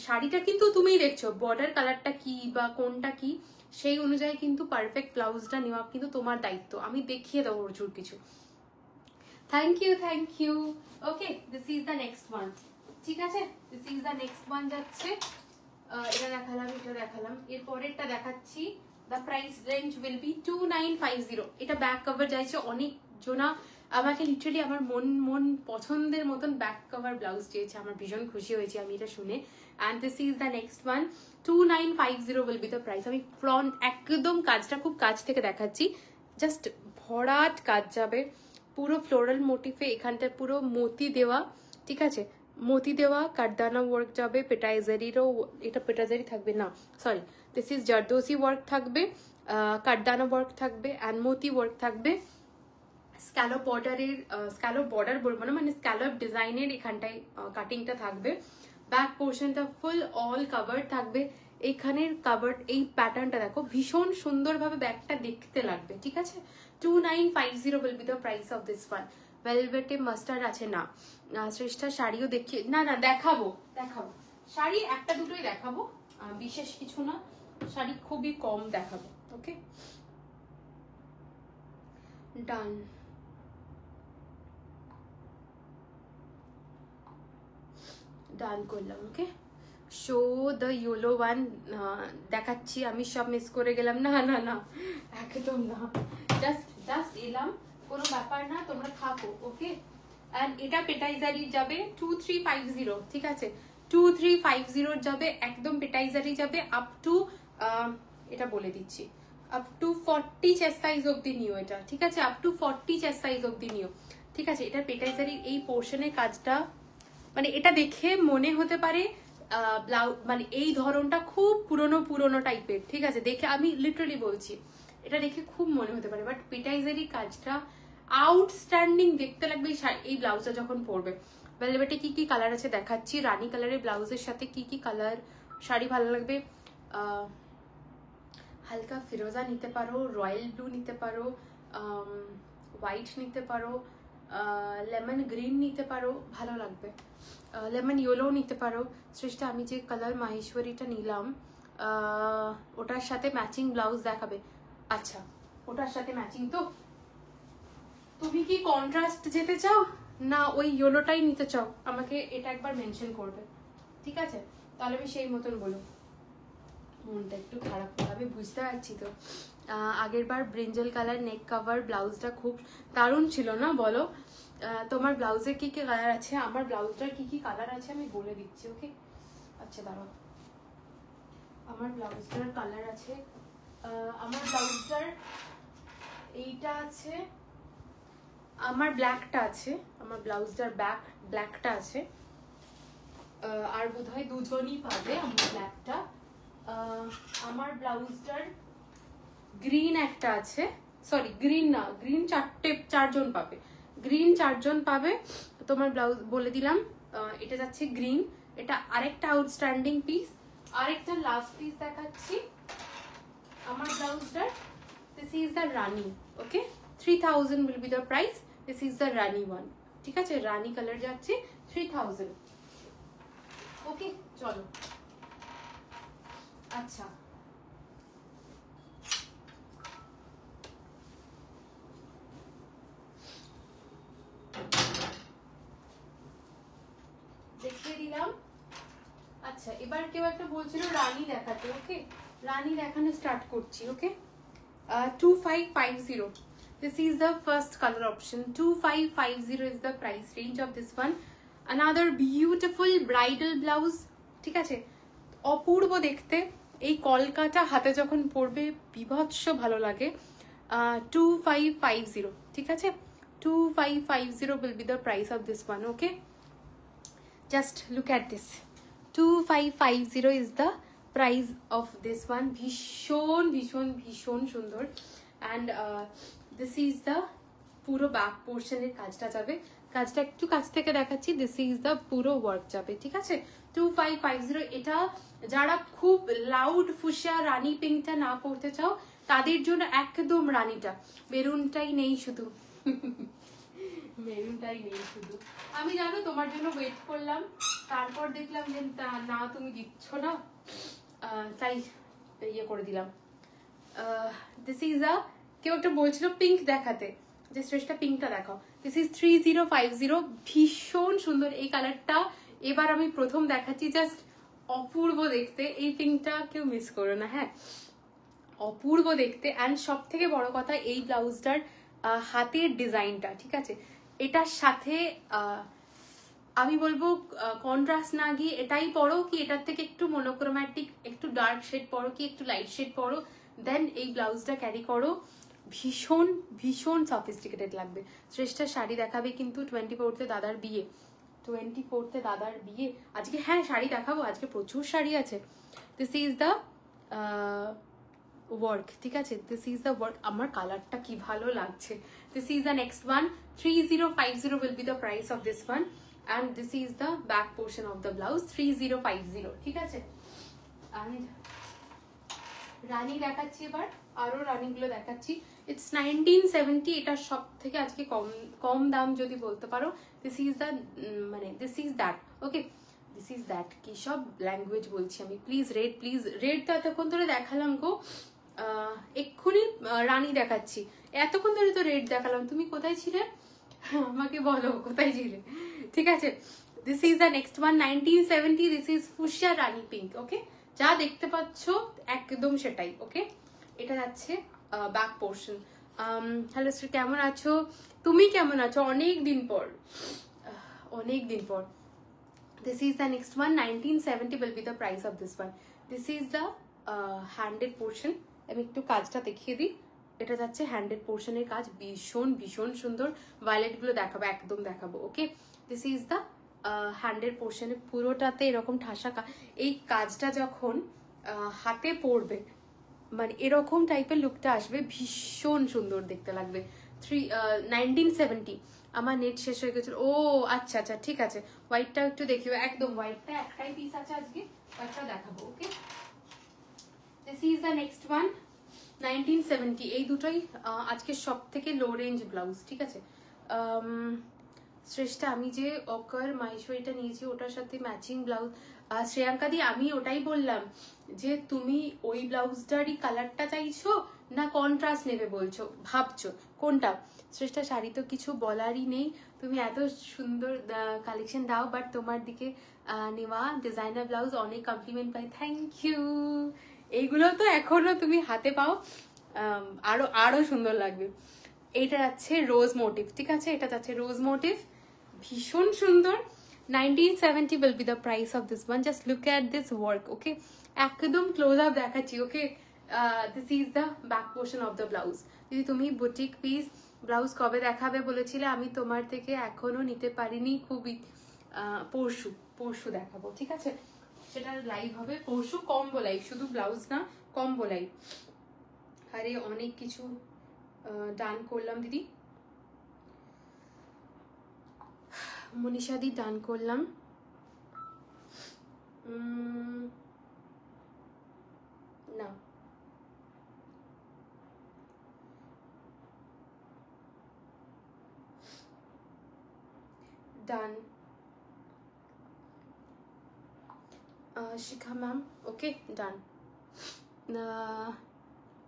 শাড়িটা কিন্তু তুমিই দেখছো বর্ডার কালারটা কি বা কোনটা কি, সেই অনুযায়ী কিন্তু পারফেক্ট ব্লাউজটা নেওয়া কিন্তু তোমার দায়িত্ব, আমি দেখিয়ে দেবো প্রচুর কিছু। Thank you. Okay this is the next one, ঠিক আছে this is the next one যাচ্ছে। এটা দেখালাম, এটা দেখালাম, এর পরেরটা দেখাচ্ছি। The price range will be 2950। এটা ব্যাক কভার যাইছে, অনেক জনা আমাকে লিটারালি আমার মন পছন্দের মতন ব্যাক কভার ব্লাউজ চেয়েছে, আমার ভীষণ খুশি হয়েছি আমি এটা শুনে। And this is the next one 2950 will be the price. আমি ফ্রন্ট একদম কাজটা খুব কাছ থেকে দেখাচ্ছি, জাস্ট ভরাট কাজ যাবে, পুরো ফ্লোরাল মোটিফে, এখানটা পুরো মতি দেওয়া, ঠিক আছে মতি দেওয়া, কাঠদানা ওয়ার্ক যাবে, পেটাইজারিরও, এটা পেটাইজারি থাকবে না, sorry this is zardozi work থাকবে, কাঠদানা ওয়ার্ক থাকবে, অ্যান্ড মতি ওয়ার্ক থাকবে। স্ক্যালপ বর্ডার বলবো না, মানে স্ক্যালপ ডিজাইনের এখানটায় কাটিংটা থাকবে। ব্যাক পোর্শনটা ফুল অল কাভার্ড থাকবে, এইখানের কাভার্ড এই প্যাটার্নটা দেখো ভীষণ সুন্দরভাবে ব্যাগটা দেখতে লাগবে, ঠিক আছে। 2950 will be the price of this one. ভেলভেটে মাস্টার্ড আছে না, শ্রেষ্ঠা শাড়িও দেখিয়ে, না দেখাবো শাড়ি একটা দুটোই দেখাবো, বিশেষ কিছু না, শাড়ি খুবই কম দেখাবো। ওকে ডান। ডান করলাম। ওকে শো দ্য ইয়েলো ওয়ান দেখাচ্ছি, আমি সব মিস করে গেলাম, না একদম না, জাস্ট এলাম, কোনো ব্যাপার না, তোমরা থাকো। ওকে অ্যান্ড এটা পেটাইজারি যাবে 2350, ঠিক আছে 2350 যাবে, একদম পেটাইজারি যাবে আপ টু, এটা বলে দিচ্ছি, আপ টু 40 চেস্ট সাইজ অব্দি নিও এটা, ঠিক আছে আপ টু 40 চেস্ট সাইজ অব্দি নিও, ঠিক আছে। এটা পেটাইজারির এই পোর্শনের কাজটা, মানে এটা দেখে মনে হতে পারে ব্লাউজ, মানে এই ধরনটা খুব পুরনো টাইপের, ঠিক আছে, দেখে আমি লিটারালি বলছি এটা দেখে খুব মনে হতে পারে, বাট পেটাইজারি কাজটা আউটস্ট্যান্ডিং দেখতে লাগবে এই ব্লাউজটা যখন পরবে। ভেলভেটে কি কি কালার আছে দেখাচ্ছি, রানী কালারের ব্লাউজের সাথে কি কি কালার শাড়ি ভালো লাগবে। হালকা ফিরোজা নিতে পারো, রয়্যাল ব্লু নিতে পারো, হোয়াইট নিতে পারো, লেমন গ্রিন নিতে পারো, ভালো লাগবে, লেমন ইয়েলো নিতে পারো। শ্রেষ্ঠা আমি যে কালার মাহেশ্বরীটা নিলাম ওটার সাথে ম্যাচিং ব্লাউজ দেখাবে, আচ্ছা ওটার সাথে ম্যাচিং, তো তুমি কি কন্ট্রাস্ট যেতে চাও না ওই ইয়েলোটাই নিতে চাও, আমাকে এটা একবার মেনশন করবে, ঠিক আছে, তাহলে আমি সেই মতন বলো। মনটা একটু খারাপ, আমি বুঝতে পারছি তো। আগের বার ব্রিঞ্জল কালার নেক কভার ব্লাউজটা খুব দারুণ ছিল না, বলো তোমার ব্লাউজে কি কি কালার আছে, আমার ব্লাউজটার কি কি কালার আছে আমি বলে দিচ্ছি, ওকে। আচ্ছা দাঁড়াও, আমার ব্লাউজটার কালার আছে, আমার ব্লাউজটার এইটা আছে, আমার ব্ল্যাকটা আছে, আমার ব্লাউজটার ব্ল্যাকটা আছে, আর বোধহয় দুজনই পাবে আমার ব্ল্যাকটা। আমার ব্লাউজটার গ্রিন একটা আছে, সরি গ্রিন না, গ্রিন চারজন পাবে, গ্রিন 4 জন পাবে। তোমার ব্লাউজ বলে দিলাম, এটা যাচ্ছে গ্রিন, এটা আরেকটা আউটস্ট্যান্ডিং পিস, আরেকটা লাস্ট পিস দেখাচ্ছি আমার ব্লাউজটার। This is the rani, okay 3000 will be the price, this is the rani one, ঠিক আছে, রানী কালার যাচ্ছে 3000, ওকে চলো। আচ্ছা দেখিয়ে দিলাম। আচ্ছা এবার কেউ একটা বলছিল রানী দেখাতে, ওকে রানী দেখানো স্টার্ট করছি, ওকে 2550, this is the first color option, 2550 is the price range of this one. Another beautiful bridal blouse, ঠিক আছে, অপূর্ব দেখতে, এই কলকাতা হাতে যখন পরবে বিভৎস ভালো লাগে, 2550, ঠিক আছে 2550 will be the price of this one, okay, just look at this, 2550 is the price of this one, ভীষণ ভীষণ ভীষণ সুন্দর। অ্যান্ড দিস ইজ দ্য পুরো ব্যাক পোর্শনের কাজটা যাবে, কাজটা একটু কাছ থেকে দেখাচ্ছি, দিস ইজ দ্য পুরো ওয়ার্ক যাবে, ঠিক আছে 2550। এটা যারা খুব লাউড ফুসিয়া রানী পিঙ্কটা না পরতে চাও তাদের জন্য একদম রানীটা, মেরুনটাই নেই শুধু, মেরুনটাই নেই শুধু। আমি জানো তোমার জন্য ওয়েট করলাম, তারপর দেখলাম যে না তুমি দিচ্ছ না, তাই ইয়ে করে দিলাম। দিস ইজ আ, কেউ একটা বলছিল পিঙ্ক দেখাতে, যে শ্রেষ্ঠা পিঙ্কটা দেখাও, দিস ইজ 3050, ভীষণ সুন্দর এই কালারটা, এবার আমি প্রথম দেখাচ্ছি, জাস্ট অপূর্ব দেখতে, এই পিঙ্কটা কেউ মিস করো না, হ্যাঁ অপূর্ব দেখতে। অ্যান্ড সব থেকে বড় কথা এই ব্লাউজটার হাতের ডিজাইনটা, ঠিক আছে, এটার সাথে আমি বলবো কন্ট্রাস্ট না গিয়ে এটাই পরো, কি এটার থেকে একটু মনোক্রোম্যাটিক একটু ডার্ক শেড পরো, কি একটু লাইট শেড পরো, দেন এই ব্লাউজটা ক্যারি করো, ভীষণ ভীষণ সফিস্টিকেটেড লাগবে। শ্রেষ্ঠা শাড়ি দেখাবে কিন্তু 24th দাদার বিয়ে, 24th দাদার বিয়ে আজকে, হ্যাঁ শাড়ি দেখাবো আজকে, প্রচুর শাড়ি আছে। দিস ইজ দ্য ওয়ার্ক, ঠিক আছে দিস ইজ দ্য ওয়ার্ক, আমার কালারটা কি ভালো লাগছে। This is the next one, 3050 will be the price of this one, and this is the back portion of the blouse, 3050, ঠিক আছে। and রানী দেখাচ্ছি এবার, আরো রানীগুলো দেখাচ্ছি, ইটস 1970, এটা সব থেকে আজকে কম দাম যদি বলতে পারো। দিস ইজ দ্য, মানে this is that, okay this is that, কি সব ল্যাঙ্গুয়েজ বলছি আমি, প্লিজ রেড, প্লিজ রেড তো এতক্ষণ ধরে দেখালাম গো, এক্ষুনি রানী দেখাচ্ছি, এতক্ষণ ধরে তো রেড দেখালাম, তুমি কোথায় ছিলে আমাকে বলো কোথায় ছিলে, ঠিক আছে। This is the next one, 1970, this is fuchsia rani pink, okay যা দেখতে পাচ্ছ একদম সেটাই, ওকে এটা যাচ্ছে ব্যাক পোর্শন। হ্যালো শ্রী, কেমন আছো? তুমি কেমন আছো? অনেক দিন পর, অনেক দিন পর। This is the next one. 1970 will be the price of this one. This is the handed portion. আমি একটু কাজটা দেখিয়ে দিই। এটা যাচ্ছে হ্যান্ডেড পোর্শনের কাজ, ভীষণ ভীষণ সুন্দর। ভায়োলেট গুলো দেখাবো, একদম দেখাবো। Okay, this is the handed পোর্শনের পুরোটাতে এরকম ঠাসা এই কাজটা যখন হাতে পড়বে মানে এরকম টাইপের লুকটা আসবে, ভীষণ সুন্দর দেখতে লাগবে। 1970 আমার নেট শেষ হয়ে গেছিল। ও আচ্ছা আচ্ছা, ঠিক আছে, হোয়াইটটা একটু দেখিও। একদম হোয়াইটটা একটাই পিস আছে আজকে, হোয়াইটটা দেখাবো। Okay, this is the next one 1970। এই দুটোই আজকে সব থেকে লো রেঞ্জ ব্লাউজ, ঠিক আছে। শ্রেষ্ঠা, আমি যে অকার মাহেশ্বরীটা নিয়েছি ওটার সাথে ম্যাচিং ব্লাউজ। শ্রেয়াঙ্কা দি, আমি ওটাই বললাম যে তুমি ওই ব্লাউজটারই কালারটা চাইছো না কন্ট্রাস্ট নেবে বলছো, ভাবছো কোনটা। শ্রেষ্ঠা, শাড়ি তো কিছু বলারই নেই, তুমি এত সুন্দর কালেকশন দাও, বাট তোমার দিকে নেওয়া ডিজাইনার ব্লাউজ অনেক কমপ্লিমেন্ট পাই, থ্যাংক ইউ। এইগুলো তো এখনো তুমি হাতে পাও, আরো আরো সুন্দর লাগবে। এটা যাচ্ছে রোজ মোটিভ, ঠিক আছে, এটা যাচ্ছে রোজ মোটিভ, ভীষণ সুন্দর। 1970 will be the price of this one. Just look at this work. Okay, একদম ক্লোজ আপ দেখাচ্ছি। Okay, this is the back portion of the blouse. যদি তুমি বুটিক পিস ব্লাউজ কবে দেখাবে বলেছিলে, আমি তোমার থেকে এখনো নিতে পারিনি, খুবই পরশু পরশু দেখাবো, ঠিক আছে। সেটা লাইভ হবে পরশু, কম্বো লাইভ, শুধু ব্লাউজ না, কম্বো লাইভ। আরে অনেক কিছু ডান করলাম দিদি, মনীষা দি ডান করলাম। না ডান, শিখা ম্যাম, ওকে ডান।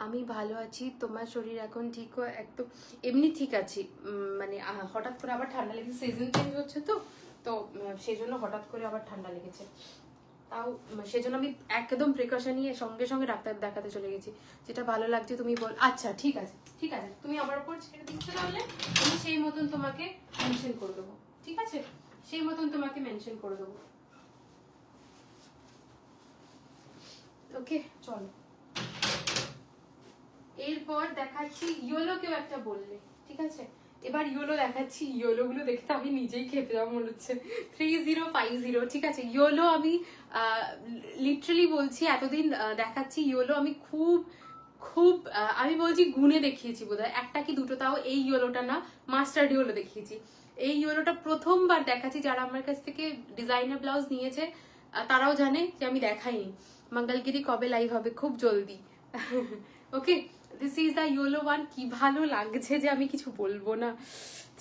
আমি ভালো আছি, তোমার শরীর এখন ঠিক একদম এমনি ঠিক আছি, মানে হঠাৎ করে আবার ঠান্ডা লেগেছে, সিজন চেঞ্জ হচ্ছে তো তো সেই জন্য হঠাৎ করে আবার ঠান্ডা লেগেছে, তাও সেজন্য আমি একদম প্রিকশন নিয়ে সঙ্গে সঙ্গে ডাক্তার দেখাতে চলে গেছি। যেটা ভালো লাগছে তুমি বল। আচ্ছা ঠিক আছে ঠিক আছে, তুমি আমার উপর ছেড়ে দিচ্ছ, তাহলে আমি সেই মতন তোমাকে মেনশন করে দেবো, ঠিক আছে, সেই মতন তোমাকে মেনশন করে দেবো। ওকে চলো, এরপর দেখাচ্ছি ইয়েলো, কেউ একটা বললে, ঠিক আছে, এবার ইয়েলো দেখাচ্ছি। ইয়েলো গুলো দেখতে আমি নিজেই খেপে যাবো মনে হচ্ছে। 3050, ঠিক আছে। ইয়েলো আমি লিটারালি বলছি, এতদিন দেখাচ্ছি ইয়েলো আমি খুব খুব আমি বলছি গুনে দেখিয়েছি বোধহয়, একটা কি দুটো, তাও এই ইয়েলোটা না, মাস্টার্ড ইয়েলো দেখিয়েছি। এই ইয়েলোটা প্রথমবার দেখাচ্ছি, যারা আমার কাছ থেকে ডিজাইনার ব্লাউজ নিয়েছে তারাও জানে যে আমি দেখাইনি। মঙ্গলগিরি কবে লাইভ হবে? খুব জলদি। Okay, this is the yellow one. কি ভালো লাগছে যে আমি কিছু বলবো না।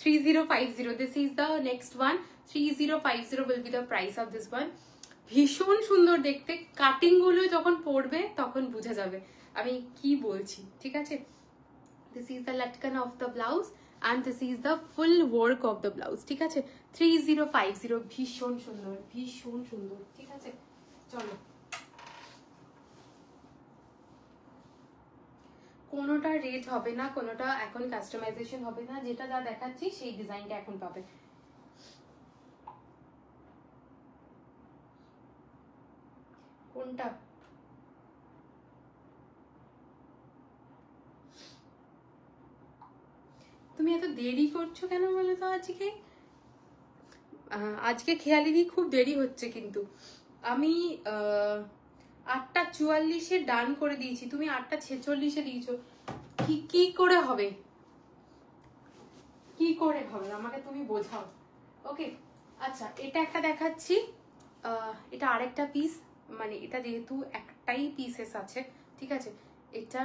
3050, this is the next one. 3050 will be the price of this one. ভীষণ সুন্দর দেখতে, কাটিং গুলো যখন পড়বে তখন বোঝা যাবে আমি কি বলছি, ঠিক আছে। দিস ইজ দ্য লাটকান of the blouse and this is the full work of the blouse, ঠিক আছে। 3050, ভীষণ সুন্দর ভীষণ সুন্দর, ঠিক আছে। চলো, কোনোটা রেট হবে না, কোনোটা এখন কাস্টমাইজেশন হবে না, যেটা যা দেখাচ্ছি সেই ডিজাইনটা এখন পাবে। কোনটা? তুমি এত দেরি করছো কেন বলো তো? আজকে খেয়ালি দি খুব দেরি হচ্ছে, কিন্তু আমি 8:44 ডান করে দিয়েছি, তুমি 8:46 দিয়েছো। কি করে হবে, কি করে হবে আমাকে তুমি বোঝাও। ওকে আচ্ছা, এটা একটা দেখাচ্ছি, এটা আরেকটা পিস, মানে এটা যেহেতু একটাই পিসেস আছে, ঠিক আছে, এটা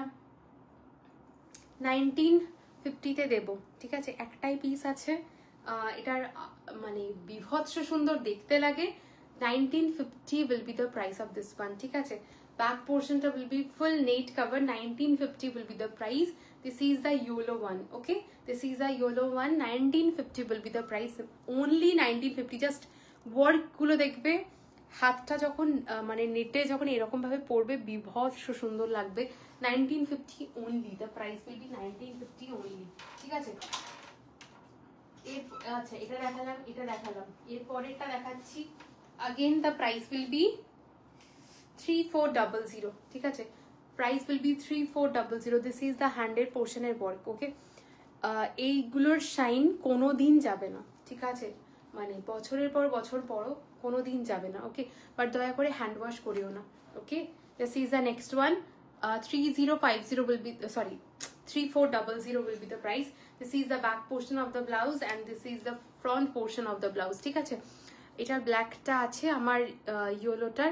1950 দেবো, ঠিক আছে, একটাই পিস আছে। এটার মানে বিভৎস সুন্দর দেখতে লাগে। 1950 will be the price of this one, ঠিক আছে। Back portionটা will be full net cover, 1950 will be the price. This is the yellow one, okay, this is the yellow one, 1950 will be the price, only 1950। just work গুলো দেখবে, হাতটা যখন মানে নেটে যখন এরকম ভাবে পড়বে বিভৎস সুন্দর লাগবে। 1950 only, the price will be 1950 only, ঠিক আছে। আচ্ছা এটা দেখালাম, এটা দেখালাম, এর পরেরটা দেখাচ্ছি। again the price will be 3400, ঠিক আছে। price will be 3400. this is the handed portion এর work, ওকে। এইগুলোর শাইন কোনো দিন যাবে না, ঠিক আছে, মানে বছরের পর বছর পরও কোনো দিন যাবে না, ওকে। বাট দয়া করে হ্যান্ড ওয়াশ করিও না, okay. This is the next one. 3050 will be, sorry, 3400 will be the price. This is the back portion of the blouse and this is the front portion of the blouse, ঠিক আছে। এটার ব্ল্যাকটা আছে, আমার ইয়েলোটার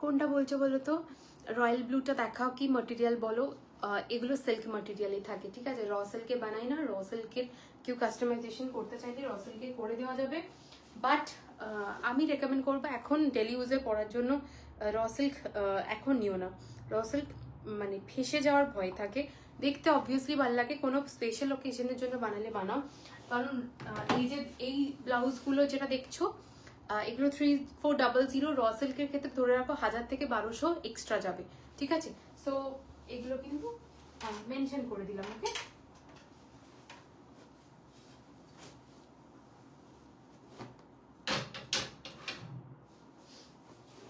কোনটা বলছো বলো তো? রয়্যাল ব্লুটা দেখাও, কি ম্যাটেরিয়াল বলো? এগুলো সিল্ক ম্যাটেরিয়ালই থাকে, ঠিক আছে। র সিল্কে বানাই না, র সিল্কের কেউ কাস্টমাইজেশন করতে চাইলে র সিল্কে করে দেওয়া যাবে, বাট আমি রেকমেন্ড করবো এখন ডেলি ইউজে পরার জন্য র সিল্ক এখন নিও না। র সিল্ক মানে ফেসে যাওয়ার ভয় থাকে, দেখতে অবভিয়াসলি ভালো লাগে, কোনো স্পেশাল ওকেশনের জন্য বানালে বানাও। কারণ এই ব্লাউজগুলো যেটা দেখছো এগুলো 3400, র সিল্কের ক্ষেত্রে ধরে রাখো 1000 থেকে 1200 এক্সট্রা যাবে, ঠিক আছে। সো এগুলো কিন্তু মেনশন করে দিলাম, ওকে।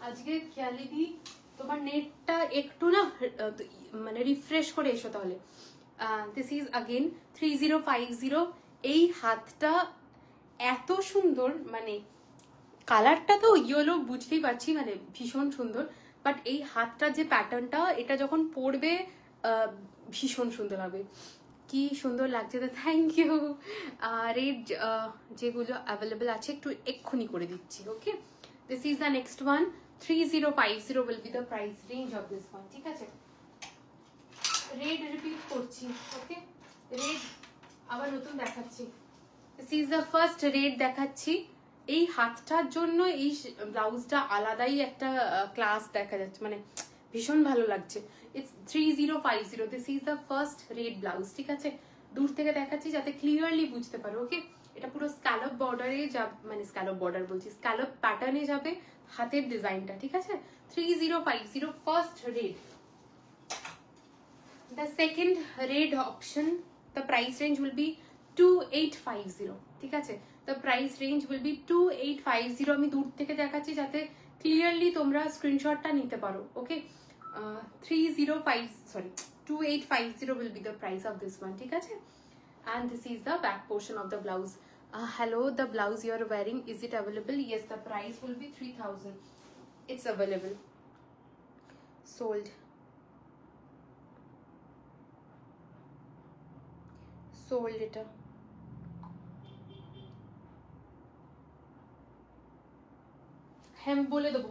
আজকে খেয়ালি দি তোমার নেটটা একটু না মানে রিফ্রেশ করে এসো তাহলে। This is again 3050। এই হাতটা এত সুন্দর, মানে কালারটা তো ইয়েলো বুঝতেই পারছি, মানে ভীষণ সুন্দর, বাট এই হাতটার যে প্যাটার্নটা এটা যখন পরবে ভীষণ সুন্দর হবে। কি সুন্দর লাগছে, তো থ্যাংক ইউ। রেড যেগুলো অ্যাভেলেবেল আছে একটু এক্ষুনি করে দিচ্ছি, okay. This is the next one. 3050 will be the price range of this one, ঠিক আছে। রেড রিপিট করছি, ওকে। রেড আবার নতুন দেখাচ্ছি। This is the first red দেখাচ্ছি। এই হাতটার জন্য এই ব্লাউজটা আলাদাই একটা ক্লাস দেখা যাচ্ছে, মানে ভীষণ ভালো লাগছে। It's 3050। This is the first red blouse, ঠিক আছে। দূর থেকে দেখাচ্ছি যাতে ক্লিয়ারলি বুঝতে পারো, ওকে। এটা পুরো স্ক্যালপ বর্ডারে মানে স্ক্যালপ বর্ডার বলছি, স্ক্যালপ প্যাটার্নে যাবে হাতের ডিজাইনটা, ঠিক আছে। 3050 first red. The second red option, the price range will be 2850, ঠিক আছে। The price range will be 2850। আমি দূর থেকে দেখাচ্ছি যাতে ক্লিয়ারলি তোমরা স্ক্রিনশটটা নিতে পারো, ওকে। 2850 will be the price of this one, ঠিক আছে। And this is the back portion of the blouse. Hello, the blouse you are wearing, is it available? Yes, the price will be 3000. It's available, sold. Sold it. हम बोले दो,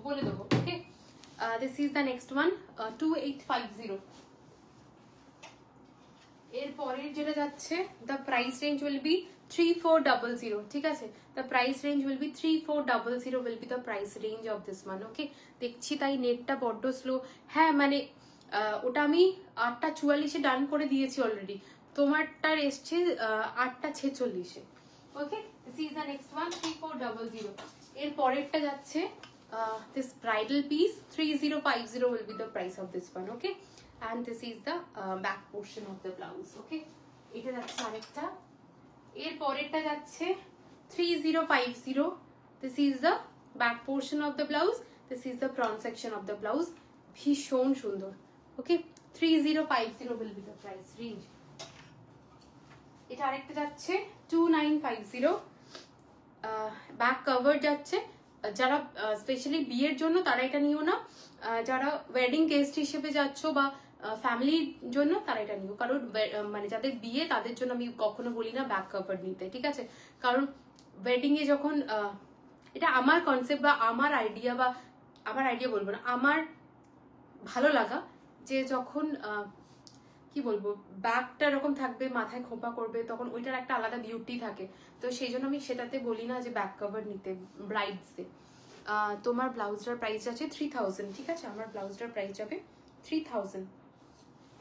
okay. This is the next one, 2850. এর পরের যেটা যাচ্ছে, the price range will be 3400, ঠিক আছে। The price range will be 3400 will be the price range of this one, okay. দেখছি তাই নেটটা বড্ড স্লো। হ্যাঁ মানে ওটা আমি 8:44 ডান করে দিয়েছি অলরেডি, তোমারটার এসছে 8:46, okay. This is the next one 3400। এর পরেরটা যাচ্ছে this bridal piece 3050 will be the price of this one, okay. And this is the back portion of the blouse, okay. এটা যাচ্ছে আরেকটা। এর পরেরটা যাচ্ছে 3050। this is the back portion of the blouse, this is the front section of the blouse, ভীষণ সুন্দর, okay. 3050 will be the price range. এটা আরেকটা যাচ্ছে 2950। ব্যাক কভার যাচ্ছে, যারা স্পেশালি বিয়ের জন্য তারা এটা নিও না, যারা ওয়েডিং গেস্ট হিসেবে যাচ্ছ বা ফ্যামিলির জন্য তারা এটা নিও। কারণ মানে যাদের বিয়ে তাদের জন্য আমি কখনো বলি না ব্যাক কভার নিতে, ঠিক আছে। কারণ ওয়েডিং এ যখন এটা আমার কনসেপ্ট বা আমার আইডিয়া বলবো না, আমার ভালো লাগা যে যখন কি বলবো ব্যাগটা এরকম থাকবে, মাথায় খোপা করবে, তখন ওইটার একটা আলাদা বিউটি থাকে। তো সেই জন্য আমি সেটাতে বলি না যে ব্যাক কভার নিতে ব্রাইডসে। তোমার ব্লাউজটার প্রাইস আছে 3000, ঠিক আছে। আমার ব্লাউজটার প্রাইস যাবে 3000,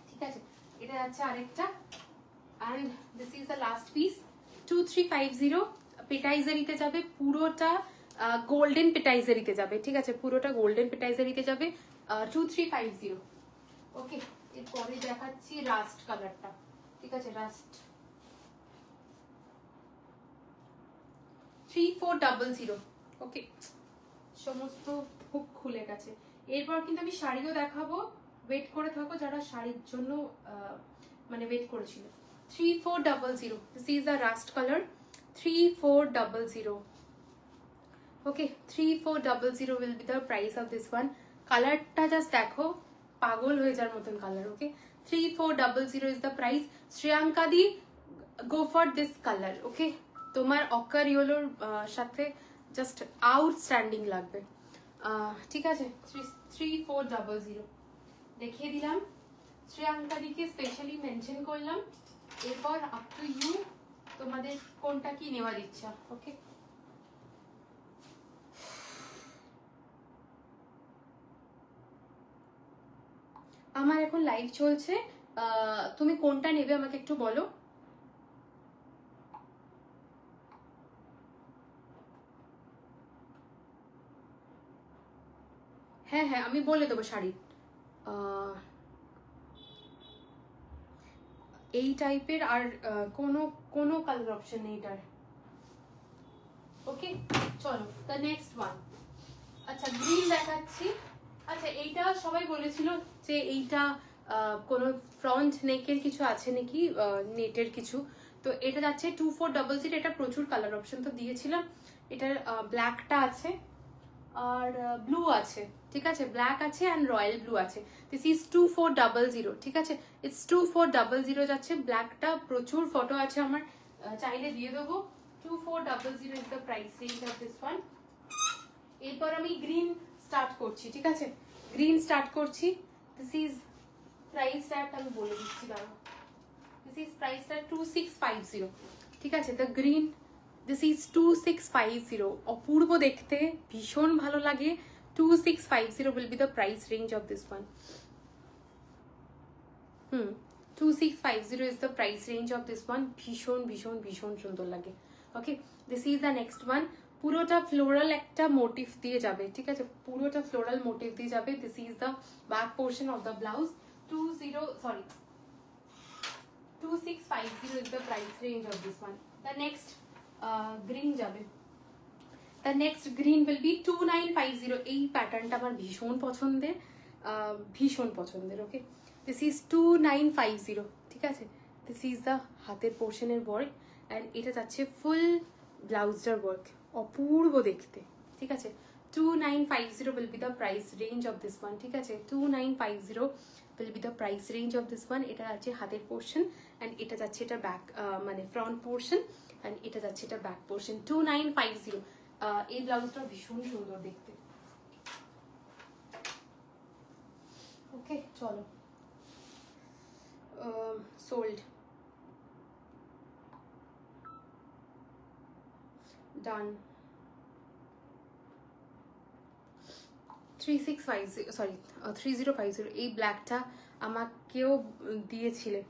ঠিক আছে। এটা যাচ্ছে আরেকটা। And this is the last piece 2350। পেটাইজারিতে যাবে পুরোটা গোল্ডেন পেটাইজারিতে যাবে, ঠিক আছে, পুরোটা গোল্ডেন পেটাইজারিতে যাবে, 2350। ওকে, এরপরে দেখাচ্ছি রাস্ট কালারটা, ঠিক আছে, রাস্ট 3400। ওকে, সমস্ত হুক খুলে গেছে। এরপর কিন্তু আমি শাড়িও দেখাবো, ওয়েট করে থাকো যারা শাড়ির জন্য মানে ওয়েট করেছিল। 3400, this is the rushed colour, 3400। Okay, 3400 will be the price of this one. কালারটা জাস্ট দেখো, পাগল হয়ে যাওয়ার মতন colour. Okay, 3400 is the price. Shreyanka the, go for this color. ওকে, তোমার অকার ইয়েলোর সাথে জাস্ট আউটস্ট্যান্ডিং লাগবে, ঠিক আছে। 3400 দেখিয়ে দিলাম, শ্রেয়াঙ্কা দিকে স্পেশালি মেনশন করলাম। এরপর আপ টু ইউ, তোমাদের কোনটা কি নেওয়ার ইচ্ছা। ওকে, আমার এখন লাইভ চলছে, তুমি কোনটা নেবে আমাকে একটু বলো। হ্যাঁ হ্যাঁ, আমি বলে দেবো শাড়ি, এই টাইপের আর কোনো কোনো কালার অপশন নেই এটার। ওকে, চলো দ্য নেক্সট ওয়ান। আচ্ছা, গ্রিন দেখাচ্ছি। আচ্ছা, এইটা সবাই বলেছিল যে এইটা কোনো ফ্রন্ট নেকের কিছু আছে নাকি, নেটের কিছু, তো এটা যাচ্ছে 2400। এটা প্রচুর কালার অপশন তো দিয়েছিলাম। এটার ব্ল্যাকটা আছে আর ব্লু আছে, ঠিক আছে, ব্ল্যাক আছে অ্যান্ড রয়্যাল ব্লু আছে। দিস ইজ 2400, ঠিক আছে, ইটস 2400 যাচ্ছে। ব্ল্যাকটা প্রচুর ফটো আছে আমার, চাইলে দিয়ে দেবো। 2400 is the price range of this one. এরপর আমি গ্রিন স্টার্ট করছি, ঠিক আছে, গ্রিন স্টার্ট করছি। দিস ইজ প্রাইস ট্যাগ আমি বলে দিচ্ছি, দাঁড়াও। দিস ইজ প্রাইস ট্যাগ 2650, ঠিক আছে, দ্য গ্রিন, দিস ইজ 2650। অপূর্ব দেখতে, ভীষণ ভালো লাগে। 2650 will be the price range of this one. 2650 is the price range of this one. ভীষণ ভীষণ ভীষণ সুন্দর লাগে। Okay, this is the next one. পুরোটা ফ্লোরাল একটা মোটিভ দিয়ে যাবে, ঠিক আছে, পুরোটা ফ্লোরাল মোটিভ দিয়ে যাবে। This is the back portion of the blouse. 2650 is the price range of this one. The next green যাবে, the next green will be 2950. এই প্যাটার্নটা আমার ভীষণ পছন্দের, ভীষণ পছন্দের। ওকে, দিস ইজ 2950, ঠিক আছে, দিস ইজ দ্য হাতের পোর্শনের ওয়ার্ক অ্যান্ড এটা যাচ্ছে ফুল ব্লাউজটার ওয়ার্ক, অপূর্ব দেখতে, ঠিক আছে। 2950 will be the price range of this one, ঠিক আছে, 2950 will be the price range of this one. এটা আছে হাতের পোর্শন অ্যান্ড এটা যাচ্ছে এটা ব্যাক মানে ফ্রন্ট পোর্শন অ্যান্ড এটা যাচ্ছে এটা ব্যাক পোর্শন। 2950। এই ব্লাউজটা ভীষণ সুন্দর দেখতে। ওকে, চলো, সোল্ড, ডান। 3650, সরি 3050। এই ব্ল্যাকটা আমাকেও দিয়েছিলে।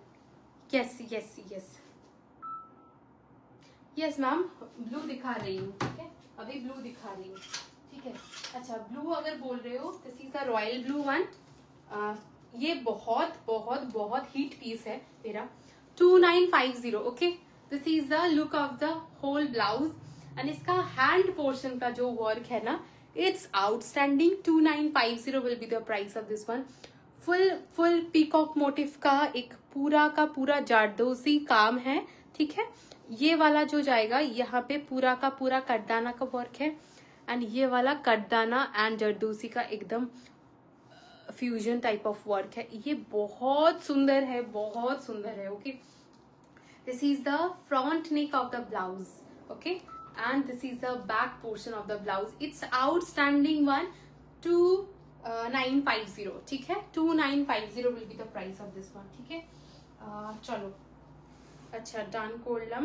Yes yes yes yes ma'am, blue दिखा रही हूँ, ठीक है, अभी ब्लू दिखा रही हूँ, ठीक है। अच्छा, ब्लू अगर बोल रहे हो, this is the royal blue one. ये बहुत बहुत बहुत हिट पीस है मेरा। 2950, okay, this is the look of the whole blouse and इसका हैंड पोर्शन का जो वर्क है ना, it's outstanding. 2950 will be the price of this one. Full peacock motif का एक पूरा का पूरा जारदोजी काम है, ठीक है। ये वाला जो जाएगा यहाँ पे पूरा का पूरा कटदाना का वर्क है एंड ये वाला कटदाना एंड जरदोजी का एकदम फ्यूजन टाइप ऑफ वर्क है। ये बहुत सुंदर है, बहुत सुंदर है। Okay, this is the front neck of the blouse, okay, and this is the back portion of the blouse. It's outstanding one. 2950, ठीक है, 2950 will be the price of this one, ठीक है। चलो, अच्छा, ডান করলাম।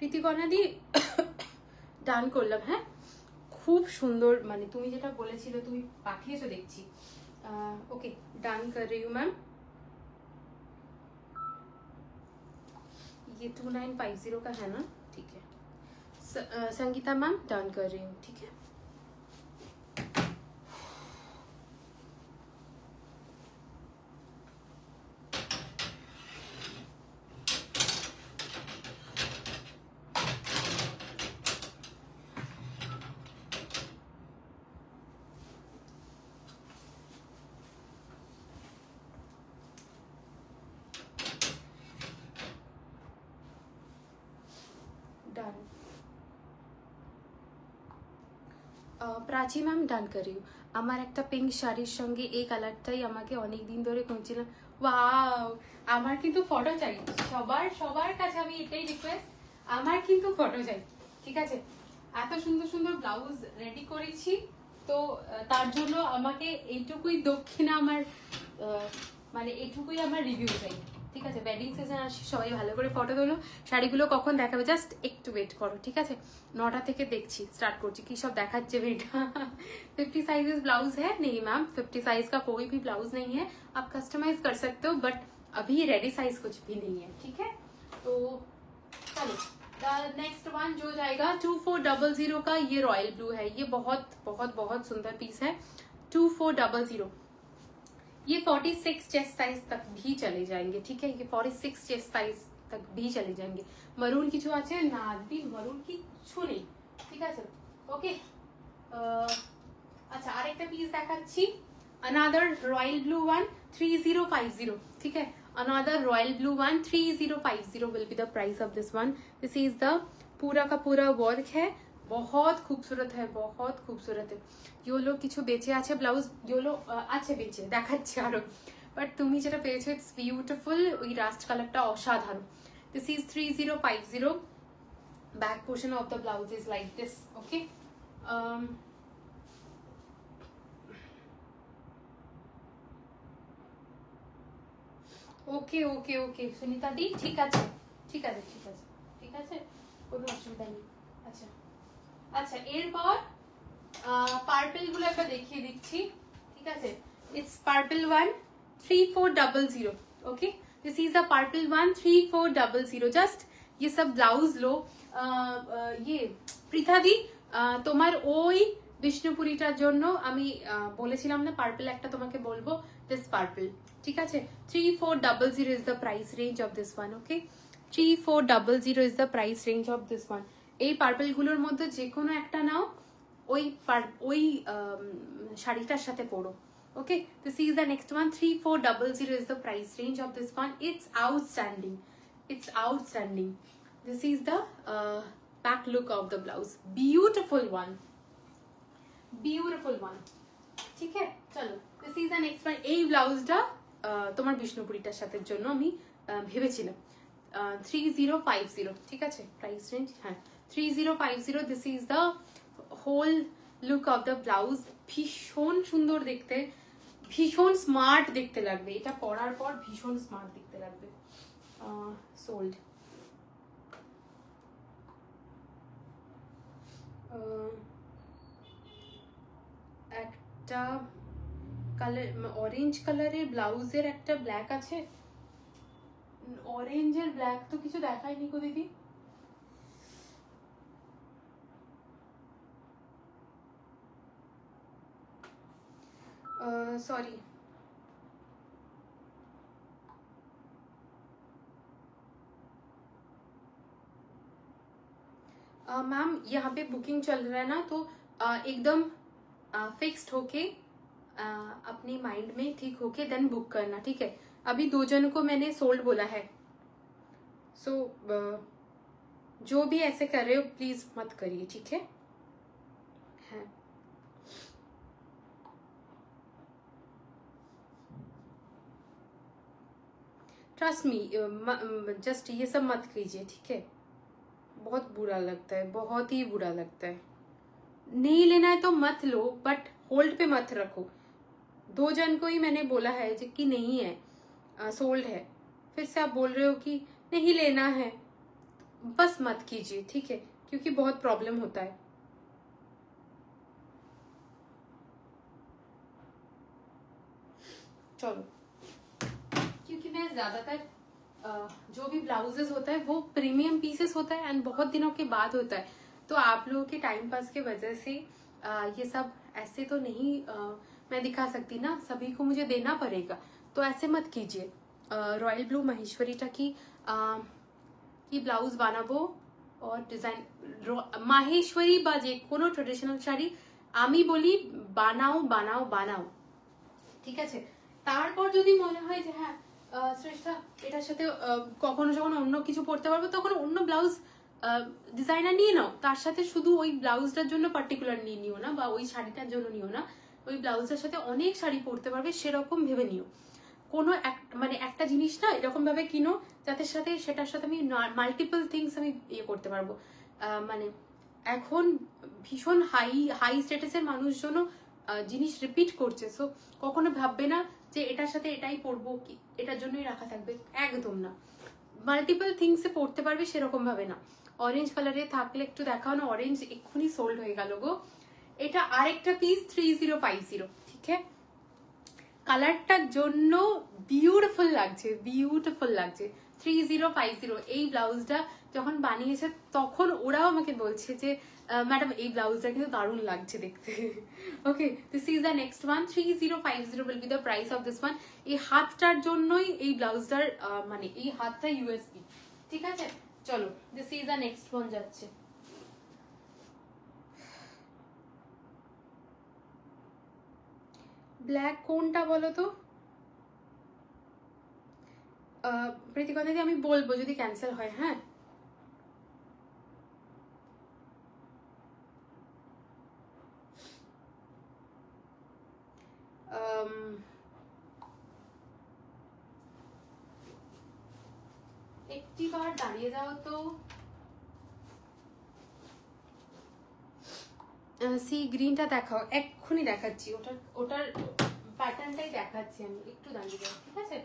প্রীতিকণা দি ডান করলাম। হ্যাঁ, খুব সুন্দর, মানে তুমি যেটা বলেছিলে তুমি পাঠিয়েছো দেখছি। ओके डन कर रही हूँ मैम। ये 2950 का है ना, ठीक है। संगीता मैम डन कर रही हूँ, ठीक है। ডান। প্রাচী ম্যাম ডান করি। আমার একটা পিঙ্ক শাড়ির সঙ্গে এই কালারটাই আমাকে অনেক দিন ধরে খুঁজছিলাম। ওয়াও, আমার কিন্তু ফটো চাই, সবার কাছে আমি এটাই রিকোয়েস্ট, আমার কিন্তু ফটো চাই, ঠিক আছে। এত সুন্দর সুন্দর ব্লাউজ রেডি করেছি, তো তার জন্য আমাকে এইটুকুই দক্ষিণা, আমার মানে এইটুকুই আমার রিভিউ চাই, ঠিক আছে। ওয়েডিং সিজন আসছে, সবাই ভালো করে ফটো তোলো। শাড়িগুলো কখন দেখাবে জাস্ট একটু ওয়েট করো, ঠিক আছে। 9টা থেকে দেখছি, स्टार्ट করছি কি সব দেখাচ্ছে बेटा। 50 साइजेस ब्लाउज है नहीं मैम, 50 साइज का कोई भी ब्लाउज नहीं है, आप कस्टमाइज कर सकते हो, बट अभी रेडी साइज कुछ भी नहीं है, ठीक है। तो चलो नेक्स्ट वन जो जाएगा 2400 का, ये रॉयल ब्लू है, ये बहुत बहुत बहुत सुंदर पीस है। 2400, ये 46 चेस्ट साइज तक भी चले जाएंगे, ठीक है। ये 46 चेस्ट साइज तक भी चले जाएंगे। मरून কিছু আছে না, আদি মরুন কিছু নেই, ঠিক আছে। ওকে, আচ্ছা আরেকটা পিস দেখাচ্ছি। अनदर रॉयल ब्लू वन 3050, ठीक है। Another royal blue one 3050 will be the price of this one. This is the पूरा का पूरा वर्क है, बहुत खूबसूरत है, बहुत खूबसूरत है। ইয়েলো কিছু বেঁচে আছে ব্লাউজ, ইয়েলো আছে বেঁচে দেখাচ্ছে আরো, বাট তুমি যেটা পেয়েছো ইটস বিউটিফুল, ওই রাস্ট কালারটা অসাধারণ। This is 3050, back portion of the blouse is like this, okay. Okay okay okay Sunita দি, ঠিক আছে ঠিক আছে ঠিক আছে ঠিক আছে, কোনো অসুবিধা নেই। আচ্ছা আচ্ছা, এরপর পার্পল গুলো একটা দেখিয়ে দিচ্ছি, ঠিক আছে। It's purple one 3400, okay. This is the purple one 3400। Just ये सब ब्लाउज लो। ये পৃথা দি, তোমার ওই বিষ্ণুপুরিটার জন্য আমি বলেছিলাম না পার্পল একটা তোমাকে বলবো, দিস পার্পল, ঠিক আছে। 3400 is the price range of this one, okay. 3400 is the price range of this one. এই পার্পল গুলোর মধ্যে যে কোনো একটা নাও, ওই শাড়িটার সাথে পরো, okay. This is the next one, 3400 is the price range of this one. It's outstanding, it's outstanding. This is the back look of the blouse, beautiful one, beautiful one, ঠিক আছে। চলো, this is the next one. এই ব্লাউজটা তোমার বিষ্ণুপুরিটার সাথে জন্য আমি ভেবেছিলাম 3050, ঠিক আছে। প্রাইস রেঞ্জ, হ্যাঁ 3050। This is the whole look of the blouse, ভীষণ সুন্দর দেখতে, ভীষণ স্মার্ট দেখতে লাগবে, এটা পরার পর ভীষণ স্মার্ট দেখতে লাগবে। সোল্ড। একটা কালার, অরেঞ্জ কালারের ব্লাউজের একটা ব্ল্যাক আছে, অরেঞ্জের ব্ল্যাক তো কিছু দেখায়নি গো দিদি। सॉरी, मैम यहाँ पे बुकिंग चल रहा है ना, तो एकदम फिक्स्ड होके अपनी माइंड में ठीक होके देन बुक करना, ठीक है। अभी 2 जनों को मैंने सोल्ड बोला है, सो जो भी ऐसे कर रहे हो प्लीज मत करिए, ठीक है। ट्रस्ट मी, जस्ट ये सब मत कीजिए, ठीक है। बहुत बुरा लगता है, बहुत ही बुरा लगता है। नहीं लेना है तो मत लो, बट होल्ड पे मत रखो। 2 जन को ही मैंने बोला है कि नहीं है, सोल्ड है, फिर से आप बोल रहे हो कि नहीं लेना है, बस मत कीजिए, ठीक है, क्योंकि बहुत प्रॉब्लम होता है। चलो, क्योंकि मैं ज्यादातर जो भी ब्लाउजेस होता है वो प्रीमियम पीसेस होता है एंड बहुत दिनों के बाद होता है, तो आप लोगों के टाइम पास के वजह से ये सब ऐसे तो नहीं मैं दिखा सकती ना, सभी को मुझे देना पड़ेगा, तो ऐसे मत कीजिए। रॉयल ब्लू माहेश्वरीटा की ब्लाउज বানাবো और ডিজাইন মাহেশ্বরী বা যে কোনো ট্রেডিশনাল শাড়ি আমি বলি বানাও বানাও বানাও, ঠিক আছে। তারপর যদি মনে হয় যে হ্যাঁ শ্রেষ্ঠা এটার সাথে কখনো যখন অন্য কিছু পরতে পারবো তখন অন্য ব্লাউজ ডিজাইনার নিয়ে নাও, তার সাথে শুধু ওই ব্লাউজটার জন্য পার্টিকুলার নিও না, বা ওই শাড়িটার জন্য নিও না, ওই ব্লাউজের সাথে অনেক শাড়ি পরতে পারবে সেরকম ভেবে নিও। কোনো মানে একটা জিনিস না এরকম ভাবে কিনো যাতে সাথে সেটার সাথে আমি মাল্টিপল থিংস আমি ইয়ে করতে পারবো। মানে এখন ভীষণ হাই স্ট্যাটাসের মানুষজনও জিনিস রিপিট করছে, সো কখনো ভাববে না যে এটার সাথে এটাই পরবো কি এটার জন্যই রাখা থাকবে, একদম না। মাল্টিপল থিংসে পড়তে পারবে সেরকম ভাবে না। অরেঞ্জ কালারে থাকলে একটু দেখাও না, অরেঞ্জ এক্ষুনি সোল্ড হয়ে গেল গো। এটা আরেকটা পিস 3050, ঠিক আছে। কালারটার জন্য বিউটিফুল লাগছে, বিউটিফুল লাগছে। 3050 এই ব্লাউজটা যখন বানিয়েছে তখন ওরাও আমাকে বলছে যে ম্যাডাম এই ব্লাউজটা কিন্তু দারুণ লাগছে দেখতে। Okay, this is the next one. 3050 will be the price of this one. এই হাতটার জন্যই এই ব্লাউজটার মানে এই হাতটা ইউএসপি, ঠিক আছে। চলো, this is the next one যাচ্ছে। ব্ল্যাক কোনটা বলো তো প্রীতিকা দিদি, আমি বলবো যদি ক্যান্সেল হয়। হ্যাঁ, একটি বার দাঁড়িয়ে যাও তো। সি গ্রিনটা দেখাও, এক্ষুনি দেখাচ্ছি, ওটার প্যাটার্নটাই দেখাচ্ছি আমি, একটু দাঁড়িয়ে যাও, ঠিক আছে।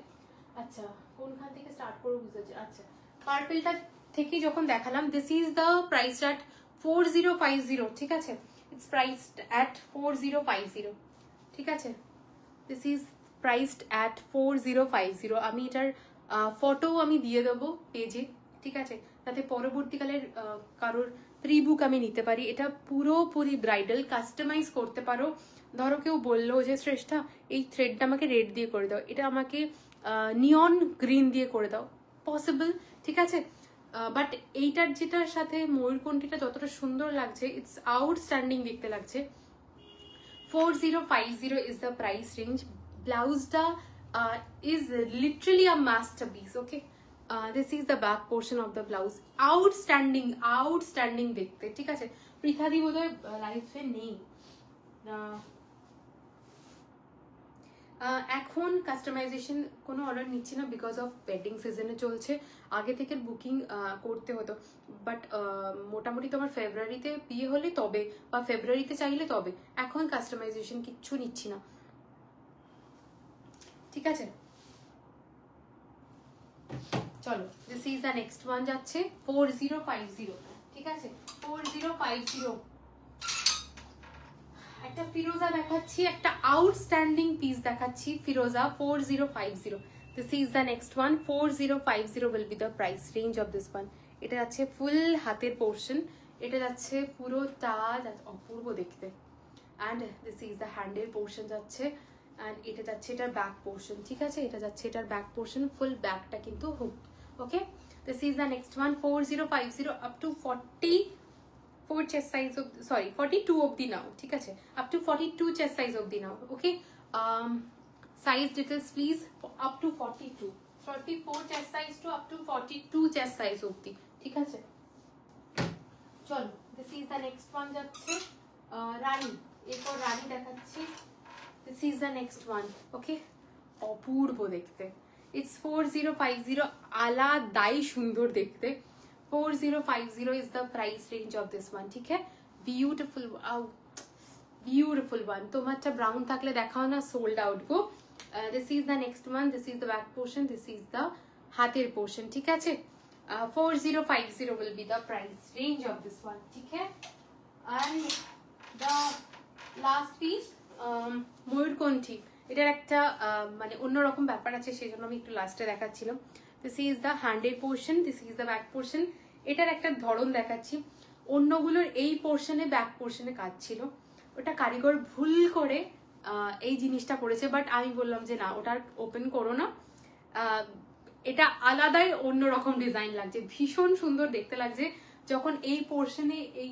আচ্ছা, কোনখান থেকে স্টার্ট করবো বুঝতে পারছি। আচ্ছা, পার্পলটা থেকে যখন দেখালাম, this is the price at 4050, ঠিক আছে। ইটস প্রাইসড অ্যাট 4050, ঠিক আছে। This is priced at 4050। আমি এটার ফটো আমি দিয়ে দেবো পেজে, ঠিক আছে, তাতে পরবর্তীকালের কারোর প্রি বুক আমি নিতে পারি। এটা পুরোপুরি ব্রাইডাল, কাস্টমাইজ করতে পারো। ধরো কেউ বললো যে শ্রেষ্ঠা এই থ্রেডটা আমাকে রেড দিয়ে করে দাও, এটা আমাকে নিয়ন গ্রিন দিয়ে করে দাও, পসিবল, ঠিক আছে। বাট এইটার যেটার সাথে ময়ূরকণ্ঠীটা যতটা সুন্দর লাগছে, ইটস আউটস্ট্যান্ডিং দেখতে লাগছে। 4050 is the price range. Blouse is literally a masterpiece. Okay, this is the back portion of the blouse. Outstanding, outstanding দেখতে, ঠিক আছে। পৃথাদি বোধহয় লাইফে নেই। এখন কাস্টমাইজেশন কোনো অর্ডার নিচ্ছি না, বিকজ অফ ওয়েডিং সিজনে চলছে, আগে থেকে বুকিং করতে হতো। বাট মোটামুটি তোমার ফেব্রুয়ারিতে বিয়ে হলে তবে, বা ফেব্রুয়ারিতে চাইলে তবে, এখন কাস্টমাইজেশন কিচ্ছু নিচ্ছি না, ঠিক আছে। চলো, this is the next one যাচ্ছে 4050, ঠিক আছে। 4050 একটা ফিরোজা দেখাচ্ছি, একটা আউটস্ট্যান্ডিং পিস দেখাচ্ছি, ফিরোজা 4050। This is the next one. 4050 will be the price range of this one. এটা যাচ্ছে ফুল হাতের পোর্শন, এটা যাচ্ছে পুরোটা অপূর্ব দেখতে। অ্যান্ড দিস ইজ দ্য হ্যান্ডের পোর্শন যাচ্ছে, অ্যান্ড এটা যাচ্ছে এটার ব্যাক পোর্শন, ঠিক আছে। এটা যাচ্ছে এটার ব্যাক পোর্শন, ফুল ব্যাকটা কিন্তু hook. Okay, this is the next one. 4050 up to 44 chest size of, sorry, 42 অবধি নাও, ঠিক আছে। আপ টু 42 chest size অবধি নাও। Okay, size details please. Up to 42, 44 chest size to up to 42 chest size অবধি, ঠিক আছে। চলো, this is the next one যাচ্ছে রানী। এরপর রানী দেখাচ্ছি। This is the next one. Okay, অপূর্ব দেখতে। ইটস 4050, আলাদাই সুন্দর দেখতে। 4050 is the price range of this one, ঠিক है। Beautiful, beautiful one. তোমারটা ব্রাউন থাকলে দেখাও না, sold out go. This is the next one. This is the back portion, this is the হাতের পোর্শন, ঠিক আছে। 4050 will be the price range of this one. ठीक है? And the last piece, ময়ূরকণ্ঠী, এটার একটা মানে অন্যরকম ব্যাপার আছে, সেই জন্য আমি একটু লাস্টে দেখাচ্ছিলাম। দিস ইজ দ্য হ্যান্ডের portion, this is the back portion. এটার একটা ধরন দেখাচ্ছি। অন্যগুলোর এই পোর্শনে ব্যাক পোর্শনে কাজ ছিল, ওটা কারিগর ভুল করে এই জিনিসটা করেছে, বাট আমি বললাম যে না, ওটা ওপেন করো না, এটা আলাদাই অন্যরকম ডিজাইন লাগছে, ভীষণ সুন্দর দেখতে লাগছে। যখন এই পোর্শনে এই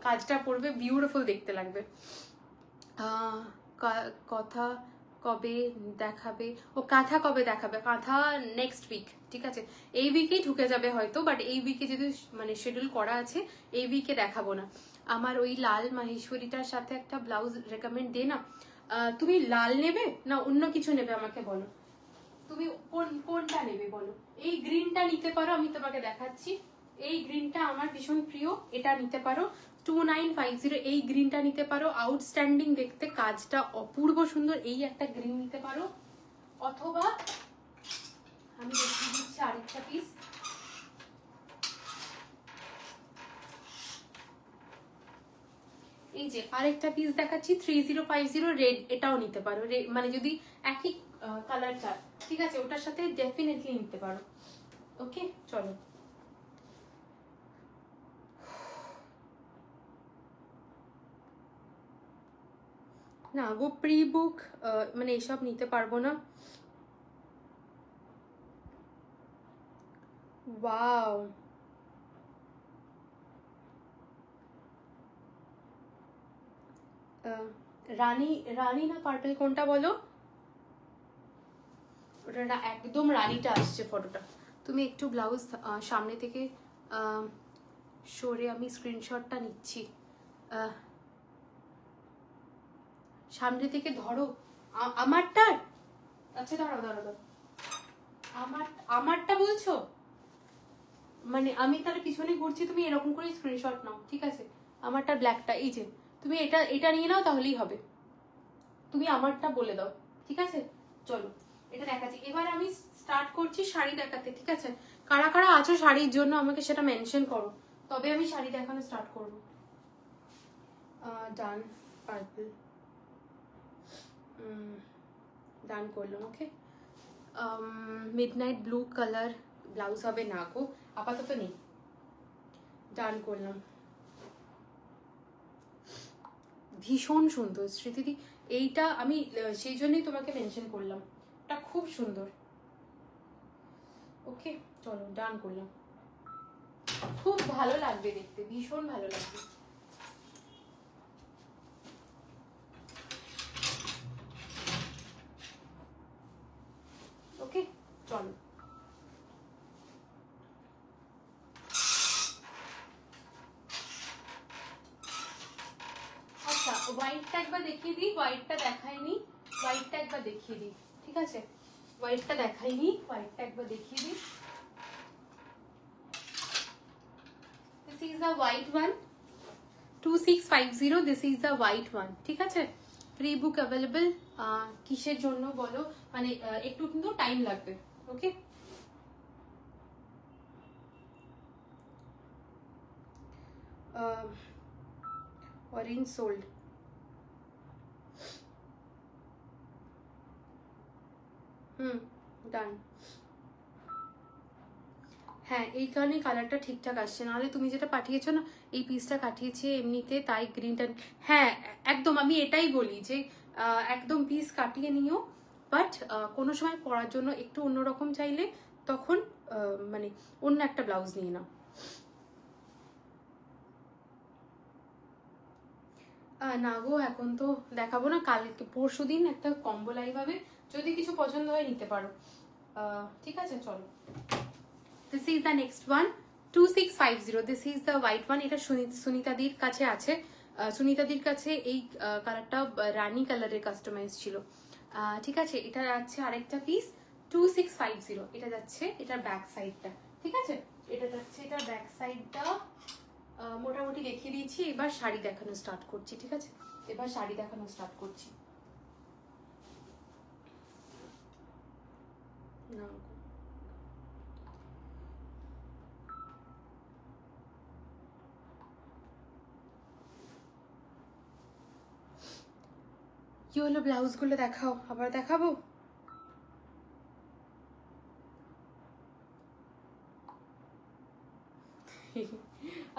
কাজটা পড়বে বিউটিফুল দেখতে লাগবে। কথা কবে দেখাবে? ও কাঁথা কবে দেখাবে? কাঁথা নেক্সট উইক, ঠিক আছে? এই উইকেই ঢুকে যাবে হয়তো, বাট এই উইকে যদি মানে শিডিউল করা আছে, এই উইকে দেখাবো না। আমার ওই লাল মাহেশ্বরীটার সাথে একটা ব্লাউজ রেকমেন্ড দে না। তুমি লাল নেবে না অন্য কিছু নেবে আমাকে বলো, তুমি কোনটা নেবে বলো। এই গ্রিনটা নিতে পারো, আমি তোমাকে দেখাচ্ছি। এই গ্রিনটা আমার ভীষণ প্রিয়, এটা নিতে পারো 2950। এই গ্রিনটা নিতে পারো, আউটস্ট্যান্ডিং দেখতে, কাজটা অপূর্ব সুন্দর। এই একটা গ্রিন নিতে পারো, অথবা আমি দেখিয়ে দিচ্ছি আরেকটা পিস। এই যে আরেকটা পিস দেখাচ্ছি 3050 রেড, এটাও নিতে পারো। মানে যদি একই কালার চাই, ঠিক আছে, ওটার সাথে ডেফিনেটলি নিতে পারো। ওকে, চলো। না গো, প্রি বুক মানে এসব নিতে পারবো না। ওয়াও, রানী রানী না পার্পল কোনটা বলো? ওটা না, একদম রানীটা আসছে ফটোটা। তুমি একটু ব্লাউজ সামনে থেকে সরে, আমি স্ক্রিনশটটা নিচ্ছি। সামনে থেকে ধরো আমারটার। আচ্ছা দাঁড়াও দাঁড়াও দাঁড়াও, আমারটা বলছো? মানে আমি তাহলে পিছনে ঘুরছি, তুমি এরকম করে স্ক্রিনশট নাও, ঠিক আছে? আমারটা ব্ল্যাকটা, এই যে তুমি এটা নিয়ে নাও, তাহলেই হবে। তুমি আমারটা বলে দাও, ঠিক আছে? চলো এটা দেখাচ্ছি। এবার আমি স্টার্ট করছি শাড়ি দেখাতে, ঠিক আছে? কারা কারা আছো শাড়ির জন্য আমাকে সেটা মেনশন করো, তবে আমি শাড়ি দেখানো স্টার্ট করবো। ডান, পার্পল ডান করলাম। ওকে, মিডনাইট ব্লু কালার ব্লাউজ হবে না গো, আপাতত নেই। ডান করলাম। ভীষণ সুন্দর স্মৃতিদি, এইটা আমি সেই জন্যই তোমাকে মেনশন করলাম, এটা খুব সুন্দর। ওকে, চলো ডান করলাম। খুব ভালো লাগবে দেখতে, ভীষণ ভালো লাগবে। ওকে, চলো। আচ্ছা, হোয়াইটটা একবার দেখিয়ে দিই, হোয়াইটটা দেখাইনি, হোয়াইটটা একবার দেখিয়ে দিই, ঠিক আছে? হোয়াইটটা দেখাইনি, হোয়াইটটা একবার দেখিয়ে দিই। This is the white one, 2650. This is the white one, ঠিক আছে? Pre book available. কিসের জন্য বলো, মানে একটু কিন্তু টাইম লাগবে। ওকে, অরেঞ্জ সোল্ড। ডান। হ্যাঁ, এই কারণে কালারটা ঠিকঠাক আসছে, নাহলে তুমি যেটা পাঠিয়েছো না, এই পিসটা কাটিয়েছে এমনিতে, তাই গ্রিনটা। হ্যাঁ একদম, আমি এটাই বলি যে একদম পিস কাটিয়ে নিও, বাট কোনো সময় পরার জন্য একটু অন্যরকম চাইলে তখন মানে অন্য একটা ব্লাউজ নিয়ে নাও। না গো, এখন তো দেখাবো না, কালকে পরশু দিন একটা কম্বো লাইভ হবে, যদি কিছু পছন্দ হয় নিতে পারো, ঠিক আছে? চলো, this is the next one, 2650. This is the white one. এটা সুনিতাদির কাছে আছে, সুনিতাদির কাছে এই কালারটা রানী কালারের কাস্টমাইজ ছিল, ঠিক আছে? এটা যাচ্ছে আরেকটা পিস 2650। এটা যাচ্ছে এটার ব্যাক সাইডটা, ঠিক আছে? এটা যাচ্ছে এটার ব্যাক সাইডটা, মোটামুটি দেখিয়ে দিয়েছি। এবার শাড়ি দেখানো স্টার্ট করছি, ঠিক আছে? এবার শাড়ি দেখানো স্টার্ট করছি। না হলো ব্লাউজগুলো দেখাও, আবার দেখাবো?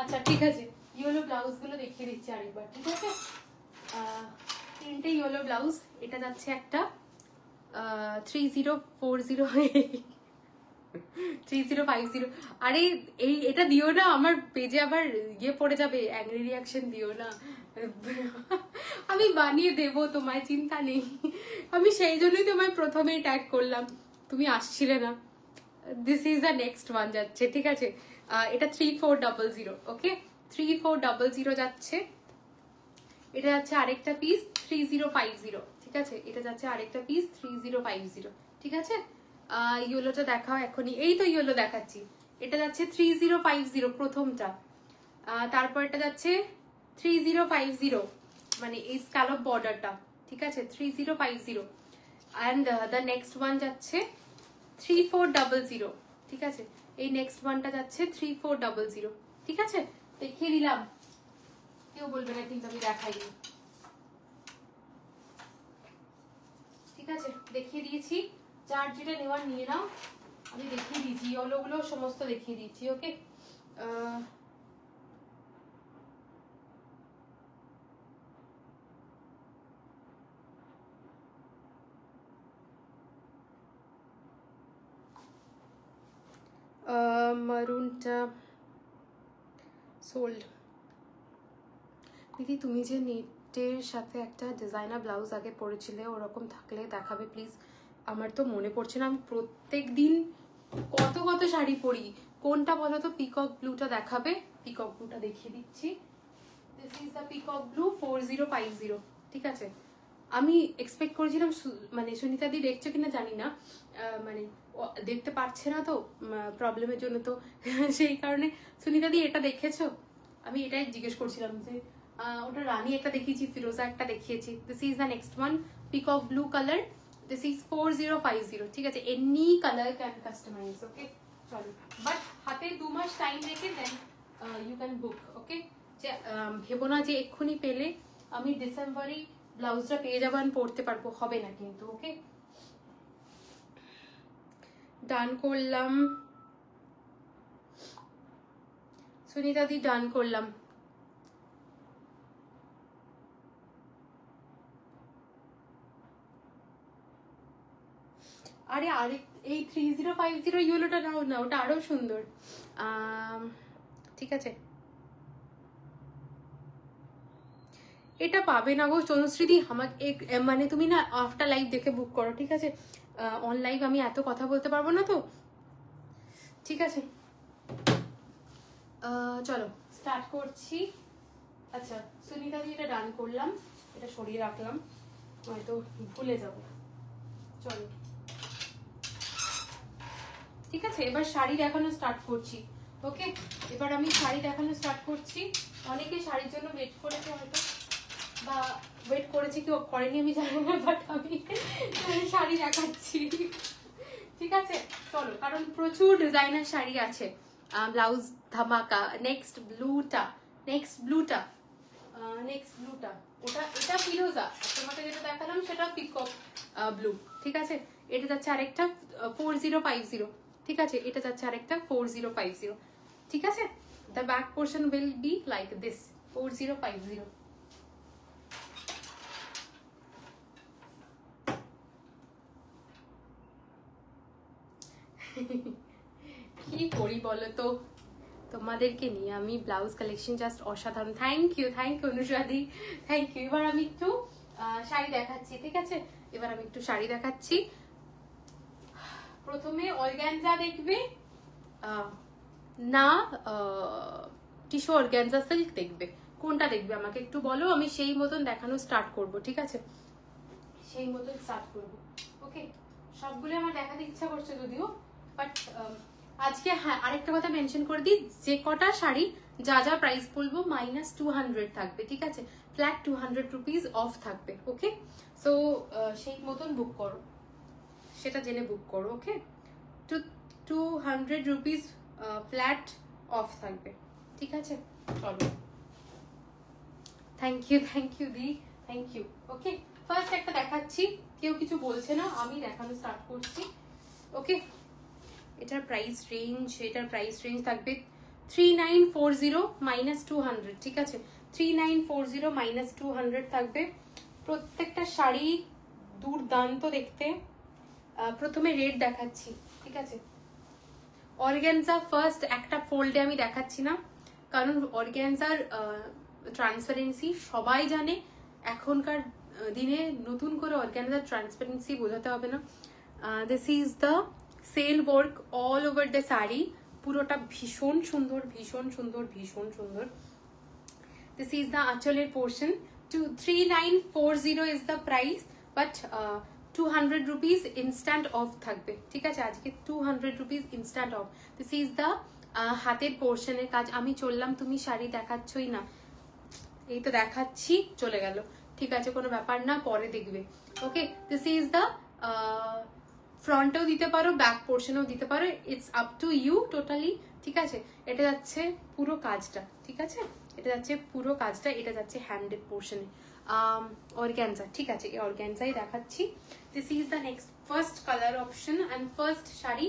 আচ্ছা ঠিক আছে, ইয়েলো ব্লাউজগুলো দেখিয়ে দিচ্ছি আরেকবার, ঠিক আছে? তিনটে ইয়েলো ব্লাউজ, এটা যাচ্ছে একটা 3040 3050। আরে এটা দিও না, আমার পেজে আবার ইয়ে পড়ে যাবে, অ্যাংরি রিয়াকশন দিও না। আমি বানিয়ে দেব, তোমায় চিন্তা নেই। আমি সেই জন্যই তোমায় প্রথমেই ট্যাগ করলাম, তুমি আসছিলে না। This is the next one যাচ্ছে, ঠিক আছে? এটা 3400, ওকে? 3400 যাচ্ছে। এটা যাচ্ছে আরেকটা পিস 3050, ঠিক আছে? এটা যাচ্ছে আরেকটা পিস 3050, ঠিক আছে? ইয়েলোটা দেখাও এখনই, এই তো ইয়েলো দেখাচ্ছি। এটা যাচ্ছে 3050 প্রথমটা, তারপর এটা যাচ্ছে 3050, মানে এই স্ক্যালপ বর্ডারটা, ঠিক আছে? 3050 অ্যান্ড দ্য নেক্সট ওয়ান যাচ্ছে 3400, ঠিক আছে? এই নেক্সট ওয়ানটা যাচ্ছে 3400, ঠিক আছে? দেখিয়ে দিলাম, কেউ বলবে না কিন্তু আমি দেখাইনি, ঠিক আছে? দেখিয়ে দিয়েছি, যার যেটা নেওয়ার নিয়ে নাও, আমি দেখিয়ে দিয়েছি, ইয়েলোগুলো সমস্ত দেখিয়ে দিয়েছি, ওকে? মারুনটা সোল্ড। দিদি তুমি যে নেটের সাথে একটা ডিজাইনার ব্লাউজ আগে পরেছিলে, ওরকম থাকলে দেখাবে প্লিজ। আমার তো মনে পড়ছে না, আমি প্রত্যেক দিন কত কত শাড়ি পরি। কোনটা বলো তো? পিকক ব্লুটা দেখাবে? পিকক ব্লুটা দেখিয়ে দিচ্ছি। This is the peacock blue 4050, ঠিক আছে? আমি এক্সপেক্ট করেছিলাম, মানে সুনিতা দি দেখছো কিনা জানি না, মানে দেখতে পারছে না তো প্রবলেমের জন্য, তো সেই কারণে সুনিতা দি এটা দেখেছো? আমি এটাই জিজ্ঞেস করছিলাম যে ওটা রানী একটা দেখিয়েছি, ফিরোজা একটা দেখিয়েছি। This is the next one, peacock blue colour. This is 4050, ঠিক আছে? এনি কালার ক্যান কাস্টমাইজ, ওকে? চলো, বাট হাতে 2 মাস টাইম রেখে দেন ইউ ক্যান বুক, ওকে? যে ভেবো না যে এক্ষুনি পেলে আমি ডিসেম্বরেই ব্লাউজটা পেয়ে যাবো, আমি পরতে পারবো, হবে না কিন্তু, ওকে? ডান করলাম সুনিতা দি, ডান করলাম। আরে আরেক এই 3050 ইয়েলোটা নাও না, ওটা আরো সুন্দর, ঠিক আছে? এটা পাবে না গো তনুশ্রীদি, আমাকে মানে তুমি না আফটার লাইভ দেখে বুক করো, ঠিক আছে? অন লাইভ আমি এত কথা বলতে পারবো না তো, ঠিক আছে? চলো স্টার্ট করছি। আচ্ছা সুনিতা দি, এটা ডান করলাম, এটা সরিয়ে রাখলাম, হয়তো ভুলে যাব। চলো, ঠিক আছে? এবার শাড়ি দেখানো স্টার্ট করছি, ওকে? এবার আমি শাড়ি দেখানো স্টার্ট করছি। অনেকে শাড়ির জন্য ওয়েট করেছে হয়তো, বা ওয়েট করেছে কেউ করেনি আমি জানি না, বাট আমি শাড়ি দেখাচ্ছি, ঠিক আছে? চলো, কারণ প্রচুর ডিজাইনার শাড়ি আছে। ব্লাউজ ধামাকা। নেক্সট ব্লুটা, নেক্সট ব্লুটা, নেক্সট ব্লুটা, ওটা এটা ফিরোজা, তোমাকে যেটা দেখালাম সেটা পিকক ব্লু, ঠিক আছে? এটা যাচ্ছে আরেকটা 4050, ঠিক আছে? এটা যাচ্ছে আরেকটা 4050, ঠিক আছে? The back portion will be like this 4050। কি করি বলো তো, তোমাদেরকে নিয়ে আমি ব্লাউজ কালেকশন জাস্ট অসাধারণ। থ্যাংক ইউ অনুষাদি, থ্যাংক ইউ। এবার আমি একটু শাড়ি দেখাচ্ছি, ঠিক আছে? এবার আমি একটু শাড়ি দেখাচ্ছি। প্রথমে অর্গানজা দেখবে না টিস্যু অর্গানজা সিল্ক দেখবে? কোনটা দেখবে আমাকে একটু বলো, আমি সেই মতন দেখানো স্টার্ট করব, ঠিক আছে? সেই মতন স্টার্ট করব, ওকে? সবগুলো আমার দেখাতে ইচ্ছা করছে যদিও, বাট আজকে হ্যাঁ আরেকটা কথা মেনশন করে দিই, যে কটা শাড়ি যা যা প্রাইস বলবো -200 থাকবে, ঠিক আছে? ফ্ল্যাট 200 রুপিস অফ থাকবে, ওকে? সো সেই মতন বুক করো, সেটা জেনে বুক করো, ওকে? 200 রুপিস ফ্ল্যাট অফ থাকবে, ঠিক আছে? চলো, থ্যাংক ইউ দি, থ্যাংক ইউ, ওকে? ফার্স্ট একটা দেখাচ্ছি, কেউ কিছু বলছে না, আমি দেখানো স্টার্ট করছি। ওকে, এটার প্রাইস রেঞ্জ থাকবে 3940 মাইনাস 200, ঠিক আছে? 3940 মাইনাস 200 থাকবে। প্রত্যেকটা শাড়ি দুর্দান্ত দেখতে। প্রথমে রেড দেখাচ্ছি, ঠিক আছে? অর্গানজা ফার্স্ট একটা ফোল্ডে আমি দেখাচ্ছি না, কারণ অর্গানজার ট্রান্সপারেন্সি সবাই জানে। এখনকার দিনে নতুন করে অর্গানজার ট্রান্সপারেন্সি বোঝাতে হবে না। This is the cell work all over the sari, পুরোটা ভীষণ সুন্দর, ভীষণ সুন্দর, ভীষণ সুন্দর। দিস ইজ দ্য আঁচলের portion. 3940 is the price, but 200 rupees instant off থাকবে, ঠিক আছে? আজকে 200 rupees instant off. This is the হাতের পোর্শনের কাজ। আমি চললাম, তুমি শাড়ি দেখাচ্ছই না, এই তো দেখাচ্ছি, চলে গেল, ঠিক আছে? কোনো ব্যাপার না, পরে দেখবে। ওকে, দিস ইজ দ্য ফ্রন্টেও দিতে পারো, ব্যাক পোর্শনেও দিতে পারো, it's up to you totally, ঠিক আছে? এটা যাচ্ছে পুরো কাজটা, ঠিক আছে? এটা যাচ্ছে পুরো কাজটা, এটা যাচ্ছে হ্যান্ডেড পোর্শনে অর্গানজা, ঠিক আছে? এই অর্গানজাই দেখাচ্ছি। This is the next first colour option and first sari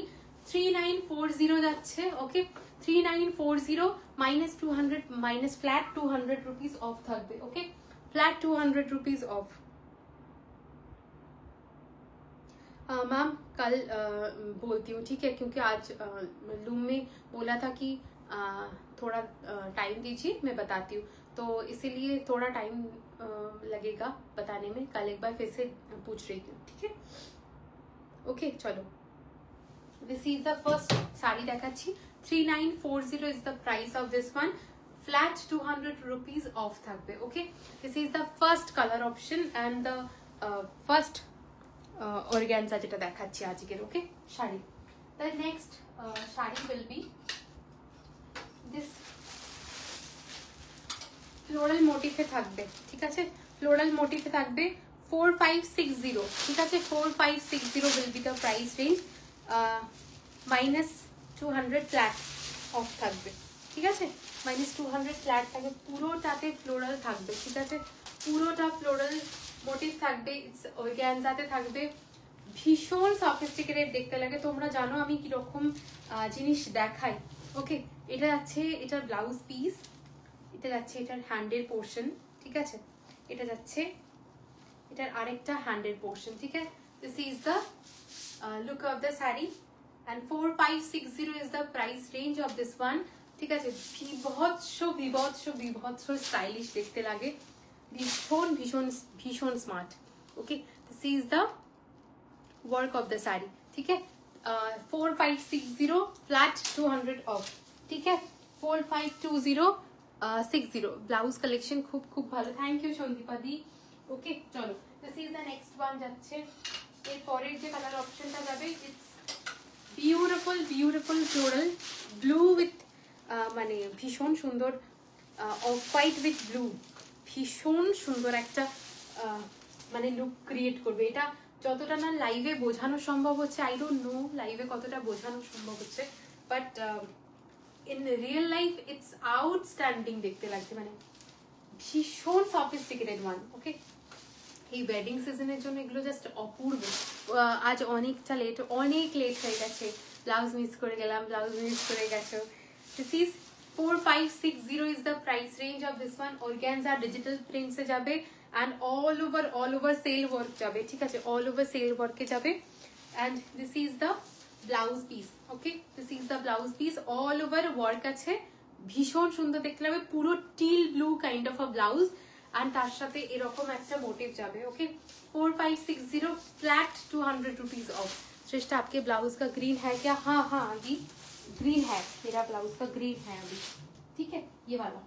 3940 যাচ্ছে। ওকে, 3940 minus 200 minus flat 200 rupees of থাকবে। ওকে, फ्लैट 200 रुपीज ऑफ। मैम कल बोलती हूँ, ठीक है? क्योंकि आज लूम में बोला था कि थोड़ा टाइम दीजिए, मैं बताती हूँ, तो इसीलिए थोड़ा टाइम लगेगा बताने में। कल एक बार फिर से पूछ रही हूँ, ठीक है? ओके, चलो, this is the first sari देखाচ্ছি। 3940 is the price of this one. Flat 200 rupees off থাকবে। Okay, this is the first colour option and the first organza যেটা দেখাচ্ছি আজকের। Okay, sari. The next sari will be this floral মোটিফে থাকবে, ঠিক আছে? Floral মোটিফে থাকবে 4560, ঠিক আছে? 4560 will be the price range. Minus 200 flat of থাকবে, ঠিক আছে? মাইনাস 200 ফ্ল্যাট থাকবে, পুরোটাতে ফ্লোরাল থাকবে, ঠিক আছে? পুরোটা ফ্লোরাল মোটিভ থাকবে, অর্গানজাতে থাকবে। ভীষণ সফিস্টিকেটেড দেখতে লাগে। তোমরা জানো আমি কিরকম জিনিস দেখাই। ওকে, এটা যাচ্ছে এটার ব্লাউজ পিস, এটা যাচ্ছে এটার হ্যান্ডের পোর্শন, ঠিক আছে? এটা যাচ্ছে এটার আরেকটা হ্যান্ডের পোর্শন, ঠিক আছে? This is the look of the sari and 4560 is the price range of this one, ঠিক আছে? বিভৎস স্টাইলিশ দেখতে লাগে, ভীষণ ভীষণ ভীষণ smart. Okay, this is the work of the sari, ঠিক আছে? 4560 फ्लैट 200 অফ, ঠিক আছে? 452060 ব্লাউজ কালেকশন খুব খুব ভালো। থ্যাংক ইউ সন্দীপা দি। ওকে, চলো, this is the next one যাচ্ছে। এর পরের যে কালার অপশনটা যাবে, it's beautiful beautiful floral blue with মানে ভীষণ সুন্দর অফ হোয়াইট উইথ ব্লু, ভীষণ সুন্দর একটা মানে লুক ক্রিয়েট করবে। এটা যতটা না লাইভে বোঝানো সম্ভব হচ্ছে, আই ডোন্ট নো লাইভে কতটা বোঝানো সম্ভব হচ্ছে, but in real life it's outstanding দেখতে লাগছে, মানে ভীষণ সফিস্টিকেটেড ওয়ান। ওকে, এই ওয়েডিং সিজনের জন্য এগুলো জাস্ট অপূর্ব। আজ অনেকটা অনেক লেট হয়ে গেছে, ব্লাউজ মিস করে গেলাম, ব্লাউজ মিস করে গেছো। This is 4560 is the price range of this one. Organza digital প্রিন্টসে যাবে and all over cell work যাবে, ঠিক আছে? অল ওভার সেল ওয়ার্কে যাবে। And this is the blouse piece. Okay, this is the blouse piece, all over work আছে, ভীষণ সুন্দর দেখতে লাগবে, পুরো teal blue kind of a blouse, আর তার সাথে এরকম একটা মোটিভ যাবে। Okay, 4560 flat 200 rupees of. श्रेष्ठा, आपके ब्लाउज का ग्रीन है क्या? हाँ हाँ अभी ग्रीन है, मेरा ब्लाउज का ग्रीन है अभी, ठीक है? ये वाला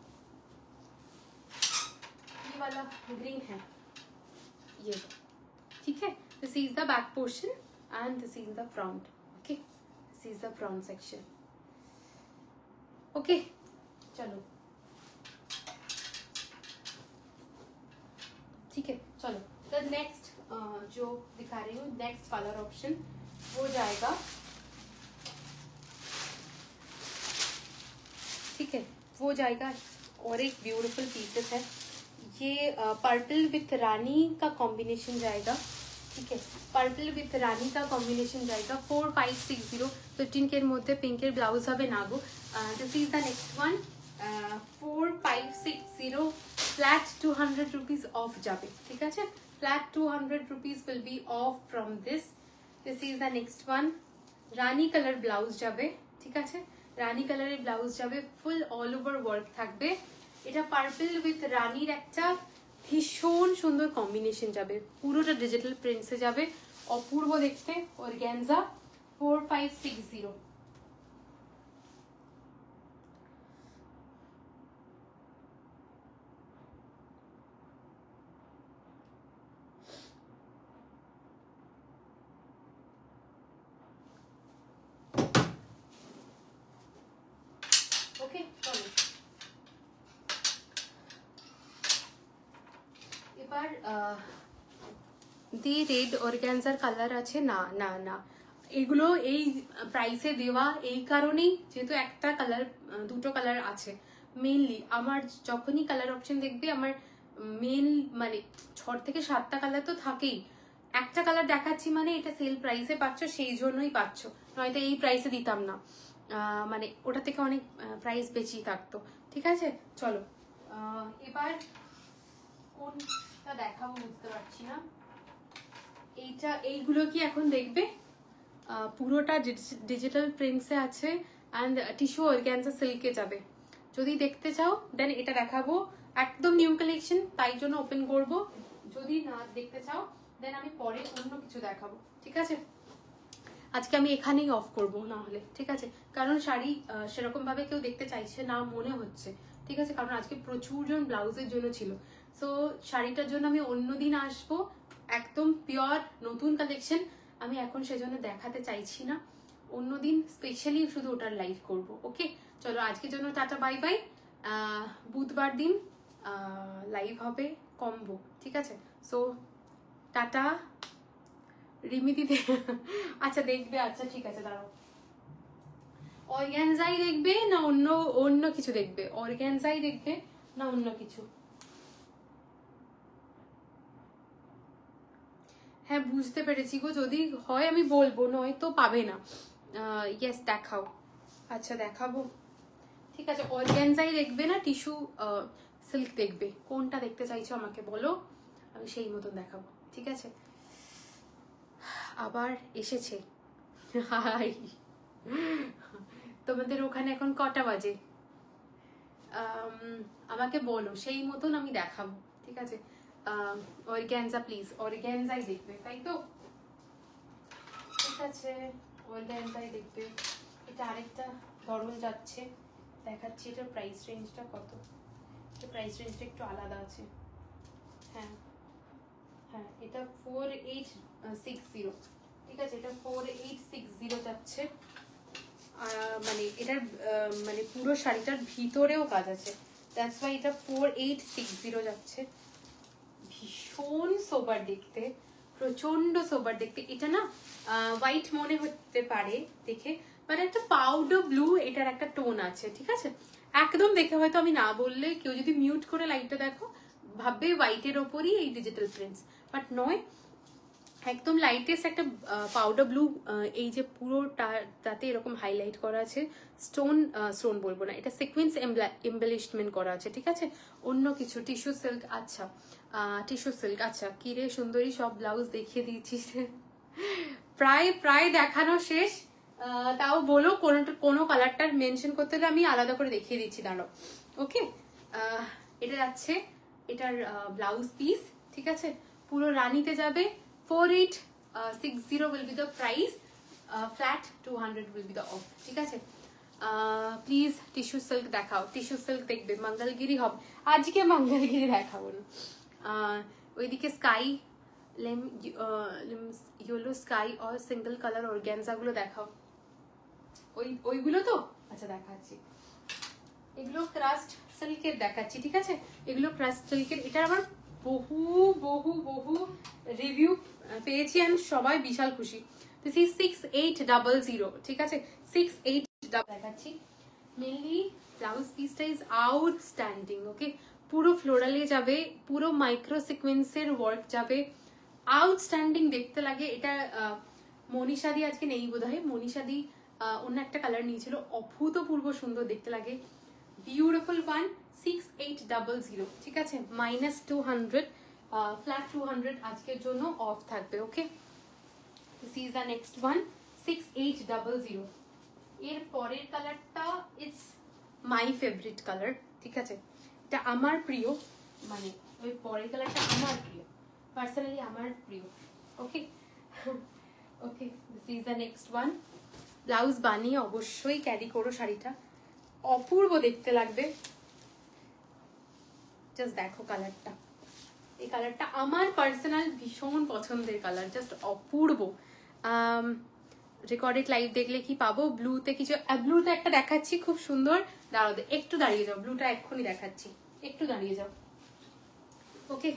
ग्रीन है, ये, ठीक है? This is the back portion and this is the front. Okay, this is the front section. Okay, चलो, ठीक है, चलो। तो नेक्स्ट जो दिखा रही हूँ, नेक्स्ट कलर ऑप्शन हो जाएगा, ठीक है? वो जाएगा। और एक ब्यूटीफुल पीसेस है, ये पर्पल विथ रानी का कॉम्बिनेशन जाएगा, ठीक है, पर्पल विथ रानी का कॉम्बिनेशन जाएगा 4560 15 के मध्य पिंकर ब्लाउज হবে না গো। This is the next one 4560 flat 200 rupees off যাবে, ঠিক আছে, flat 200 rupees will be off from this. This is the next one রানী কালার ব্লাউজ যাবে, ঠিক আছে, রানী কালারের ব্লাউজ যাবে, ফুল অল ওভার ওয়ার্ক থাকবে। এটা পার্পল উইথ রানীর একটা ভীষণ সুন্দর কম্বিনেশন যাবে, পুরোটা ডিজিটাল প্রিন্টসে যাবে, অপূর্ব দেখতে। অর্গানজা 4560। ওকে চলো এবার দি রেড অর্গানজার কালার আছে না না না, এগুলো এই প্রাইসে দেওয়া এই কারণেই যেহেতু একটা কালার দুটো কালার আছে মেইনলি। আমার যখনই কালার অপশন দেখবে আমার মেন মানে 6 থেকে 7টা কালার তো থাকেই, একটা কালার দেখাচ্ছি মানে এটা সেল প্রাইসে পাচ্ছ, সেই জন্যই পাচ্ছ, নয়তো এই প্রাইসে দিতাম না, মানে ওটা থেকে অনেক প্রাইস বেশি থাকতো, ঠিক আছে। চলো এবার কোনটা দেখাবো বুঝতে পারছি না, এইটা এইগুলো কি এখন দেখবে, পুরোটা ডিজিটাল প্রিন্টসে আছে অ্যান্ড টিস্যু অর্গানজা সিল্কে যাবে। যদি দেখতে চাও দেন এটা দেখাবো, একদম নিউ কালেকশন তাই জন্য ওপেন করব, যদি না দেখতে চাও দেন আমি পরে অন্য কিছু দেখাবো, ঠিক আছে। আজকে আমি এখানেই অফ করব না হলে, ঠিক আছে, কারণ শাড়ি সেরকম ভাবে কেউ দেখতে চাইছে না মনে হচ্ছে, ঠিক আছে, কারণ আজকে প্রচুর জন ব্লাউজের জন্য ছিল। সো শাড়িটার জন্য আমি অন্যদিন আসবো, একদম পিওর নতুন কালেকশন, আমি এখন সেজন্য দেখাতে চাইছি না, অন্যদিন স্পেশালি শুধু ওটার লাইভ করব। ওকে চলো আজকের জন্য টাটা বাই বাই। বুধবার দিন লাইভ হবে কম্বো, ঠিক আছে। So tata. রিমিতি আচ্ছা দেখবে, আচ্ছা ঠিক আছে দাঁড়াও, অর্গানজাই দেখবে না অন্য অন্য কিছু দেখবে, অর্গানজাই দেখবে না অন্য কিছু? হ্যাঁ বুঝতে পেরেছি গো, যদি হয় আমি বলবো, নয়তো পাবে না। ইয়েস দেখাও, আচ্ছা দেখাবো, ঠিক আছে। অর্গানজাই দেখবে না টিস্যু সিল্ক দেখবে, কোনটা দেখতে চাইছো আমাকে বলো, আমি সেই মতন দেখাবো, ঠিক আছে। আবার এসেছে হাই, তোমাদের ওখানে এখন কটা বাজে আমাকে বলো, সেই মতন আমি দেখাবো, ঠিক আছে। অর্গানজা প্লিজ, অর্গানজাই দেখবে তাই তো, ঠিক আছে, অর্গানজাই দেখবে। এটা আরেকটা ধরন যাচ্ছে, দেখাচ্ছি, এটার প্রাইস রেঞ্জটা কত, এটা প্রাইস রেঞ্জটা একটু আলাদা আছে। হ্যাঁ হ্যাঁ এটা 4860, ঠিক আছে, এটা 4860 যাচ্ছে, মানে এটার মানে পুরো শাড়িটার ভিতরেও কাজ আছে, দ্যাটস ওয়াই এটা 4860 যাচ্ছে। ভীষণ সোবার দেখতে, প্রচন্ড সোবার দেখতে। এটা না হোয়াইট মনে হতে পারে দেখে, মানে একটা পাউডার ব্লু এটার একটা টোন আছে, ঠিক আছে, একদম দেখে হয়তো আমি না বললে কেউ যদি মিউট করে লাইটটা দেখো ভাববে হোয়াইটের ওপরই এই ডিজিটাল প্রিন্টস, বাট নয়, একদম লাইটেস্ট একটা পাউডার ব্লু, এই যে পুরোটাতে এরকম হাইলাইট করা আছে, স্টোন স্টোন বলবো না, এটা সিকোয়েন্স এমবেলিশমেন্ট করা আছে, ঠিক আছে, অন্য কিছু টিস্যু সিল্ক। আচ্ছা টিস্যু সিল্ক, আচ্ছা কিরে সুন্দরী সব ব্লাউজ দেখিয়ে দিয়েছিস প্রায় প্রায় দেখানো শেষ, তাও বলো কোনো কালারটার মেনশন করতে হলে আমি আলাদা করে দেখিয়ে দিচ্ছি, দাঁড়াও। ওকে এটা যাচ্ছে এটার ব্লাউজ পিস, ঠিক আছে, পুরো রানীতে যাবে, 4860 will be the price, flat 200 will be the off, ঠিক আছে। প্লিজ টিস্যু সিল্ক দেখাও, টিস্যু সিল্ক দেখবে, মঙ্গলগিরি হবে, আজকে মঙ্গলগিরি দেখাবো না। ওইদিকে স্কাই ইয়েলো স্কাই আর সিঙ্গেল কালার অর্গানজা গুলো দেখাও, ওইগুলো তো আচ্ছা দেখাচ্ছি, এগুলো ক্রাস্ট সিল্কের দেখাচ্ছি, ঠিক আছে, এগুলো ক্রাস্ট সিল্কের। এটার আমার বহু বহু বহু রিভিউ পেয়েছি আমি, সবাই বিশাল খুশি। দিস ইজ 6800, ঠিক আছে, 6800 দেখাচ্ছি। মেনলি ব্লাউজ পিসটা ইজ আউটস্ট্যান্ডিং, ওকে, পুরো ফ্লোরালে যাবে, পুরো মাইক্রো সিকোয়েন্সের ওয়ার্ক যাবে, আউটস্ট্যান্ডিং দেখতে লাগে। এটা মনীষাদি আজকে নেই বোধহয়, মনীষাদি অন্য একটা কালার নিয়েছিল, অভূতপূর্ব সুন্দর দেখতে লাগে। বিউটিফুল ওয়ান, 6800, ঠিক আছে, -200, ফ্ল্যাট 200 আজকের জন্য অফ থাকবে। Okay, this is the next one, 6800। এর পরের কালারটা ইটস মাই ফেভারিট কালার, ঠিক আছে, এটা আমার প্রিয়, মানে ওই পরের কালারটা আমার প্রিয়, পার্সোনালি আমার প্রিয়। Okay okay, this is the next one. Blouse বানিয়ে অবশ্যই ক্যারি করো শাড়িটা, অপূর্ব দেখতে লাগবে। জাস্ট দেখো কালারটা, এই কালারটা আমার পার্সোনাল ভীষণ পছন্দের কালার, জাস্ট অপূর্ব। রেকর্ডেড লাইভ দেখলে কি পাবো? ব্লুতে কিছু, ব্লুতে একটা দেখাচ্ছি খুব সুন্দর, দাঁড়াও একটু দাঁড়িয়ে যাও, ব্লুটা এক্ষুনি দেখাচ্ছি, একটু দাঁড়িয়ে যাও। ওকে,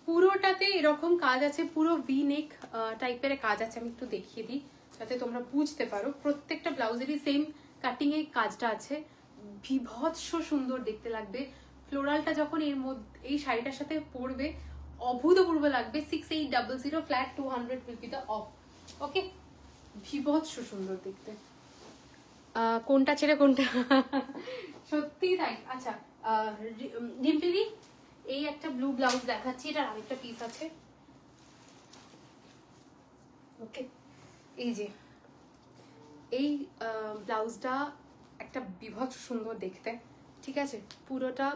পুরোটাতে এরকম কাজ আছে, পুরো ভি নেক টাইপের কাজ আছে, আমি একটু দেখিয়ে দিই যাতে তোমরা বুঝতে পারো। প্রত্যেকটা ব্লাউজেরই সেম কাটিং এর কাজটা আছে, বিভৎস সুন্দর দেখতে লাগবে। ফ্লোরালটা যখন এর মধ্যে এই শাড়িটার সাথে পরবে অভূতপূর্ব লাগবে। 6800, flat 200 will be the off. ওকে, বিভৎস সুন্দর দেখতে, কোনটা ছেড়ে কোনটা সত্যি তাই। আচ্ছা ডিম্পলি, এই একটা ব্লু ব্লাউজ দেখাচ্ছি, এটার আরেকটা পিস আছে। ওকে, এই যে এই ব্লাউজটা একটা বিভৎস সুন্দর দেখতে, ঠিক আছে, পুরোটা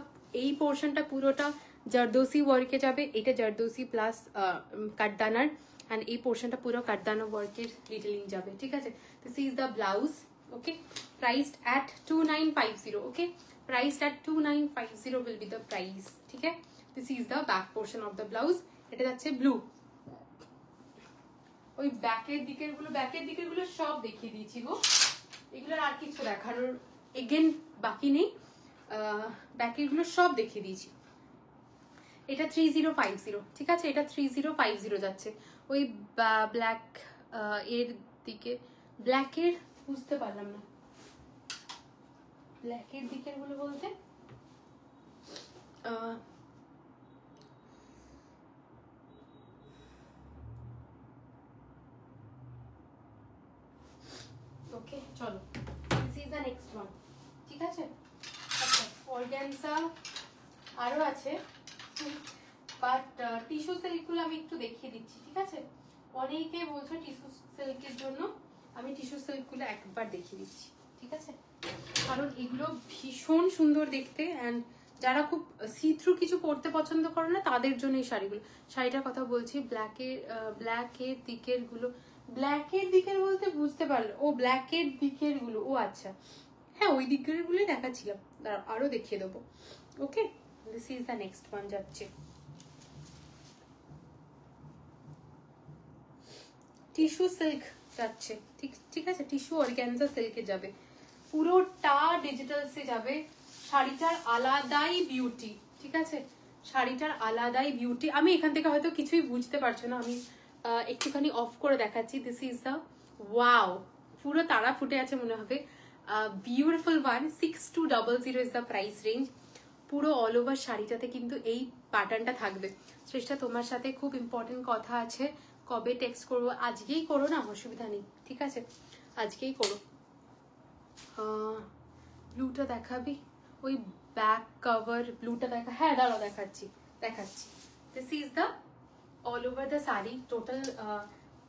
এই পোর্শনটা পুরোটা জারদোসি ওয়ার্কে যাবে, এটা জারদোসি প্লাস কাটদানার, অ্যান্ড এই পোর্শনটা পুরো কাটদানা ওয়ার্কের ডিটেলিং যাবে, ঠিক আছে। This is the blouse. Okay, priced at 2950। Okay, priced at 2950 will be the price, ঠিক আছে। This is the back portion of the blouse, এটা যাচ্ছে ব্লু। ওই ব্যাকের দিকের গুলো সব দেখিয়ে দিয়েছি গো, এগুলোর আর কিছু দেখানোর এগেন বাকি নেই, ব্যাকের গুলো সব দেখিয়ে দিয়েছি। এটা 3050, ঠিক আছে, এটা 3050 যাচ্ছে। ওই ব্ল্যাক এর দিকে, ব্ল্যাকের বুঝতে পারলাম না, ব্ল্যাকের দিকের গুলো বলতে ওকে চলো, this is the next one, ঠিক আছে। আচ্ছা, অর্গানজা আরো আছে, বাট টিস্যু সিল্কগুলো আমি একটু দেখিয়ে দিচ্ছি, ঠিক আছে। অনেকে বলছো টিস্যু সিল্কের জন্য, আমি টিস্যু সিল্কগুলো একবার দেখিয়ে দিচ্ছি, ঠিক আছে, কারণ এগুলো ভীষণ সুন্দর দেখতে, অ্যান্ড যারা খুব সি থ্রু কিছু পরতে পছন্দ করে না তাদের জন্য এই শাড়িগুলো। শাড়িটার কথা বলছি, ব্ল্যাকের দিকের গুলো, ব্ল্যাকের দিকের বলতে বুঝতে পারলো, ও ব্ল্যাকের দিকের গুলো, ও আচ্ছা হ্যাঁ ওই দিকের গুলোই দেখাচ্ছিলাম, আরো দেখিয়ে দেবো। Okay, this is the next one যাচ্ছে, টিস্যু সিল্ক যাচ্ছে, ঠিক আছে, টিস্যু অর্গানজা সিল্কে যাবে, পুরোটা ডিজিটালসে যাবে। শাড়িটার আলাদাই বিউটি, ঠিক আছে, শাড়িটার আলাদাই বিউটি। আমি এখান থেকে হয়তো কিছুই বুঝতে পারছো না, আমি একটুখানি অফ করে দেখাচ্ছি। দিস ইজ দ্য, ওয়াও, পুরো তারা ফুটে আছে মনে হবে। Beautiful one, 6200 is the price range. পুরো অল ওভার শাড়িটাতে কিন্তু এই প্যাটার্নটা থাকবে। শ্রেষ্ঠা, তোমার সাথে খুব ইম্পর্টেন্ট কথা আছে, কবে টেক্সট করবো? আজকেই করো না, অসুবিধা নেই, ঠিক আছে, আজকেই করো। ব্লুটা দেখাবি, ওই ব্যাক কভার ব্লুটা দেখা, হ্যাঁ দাঁড়াও দেখাচ্ছি। This is the all over the sari, total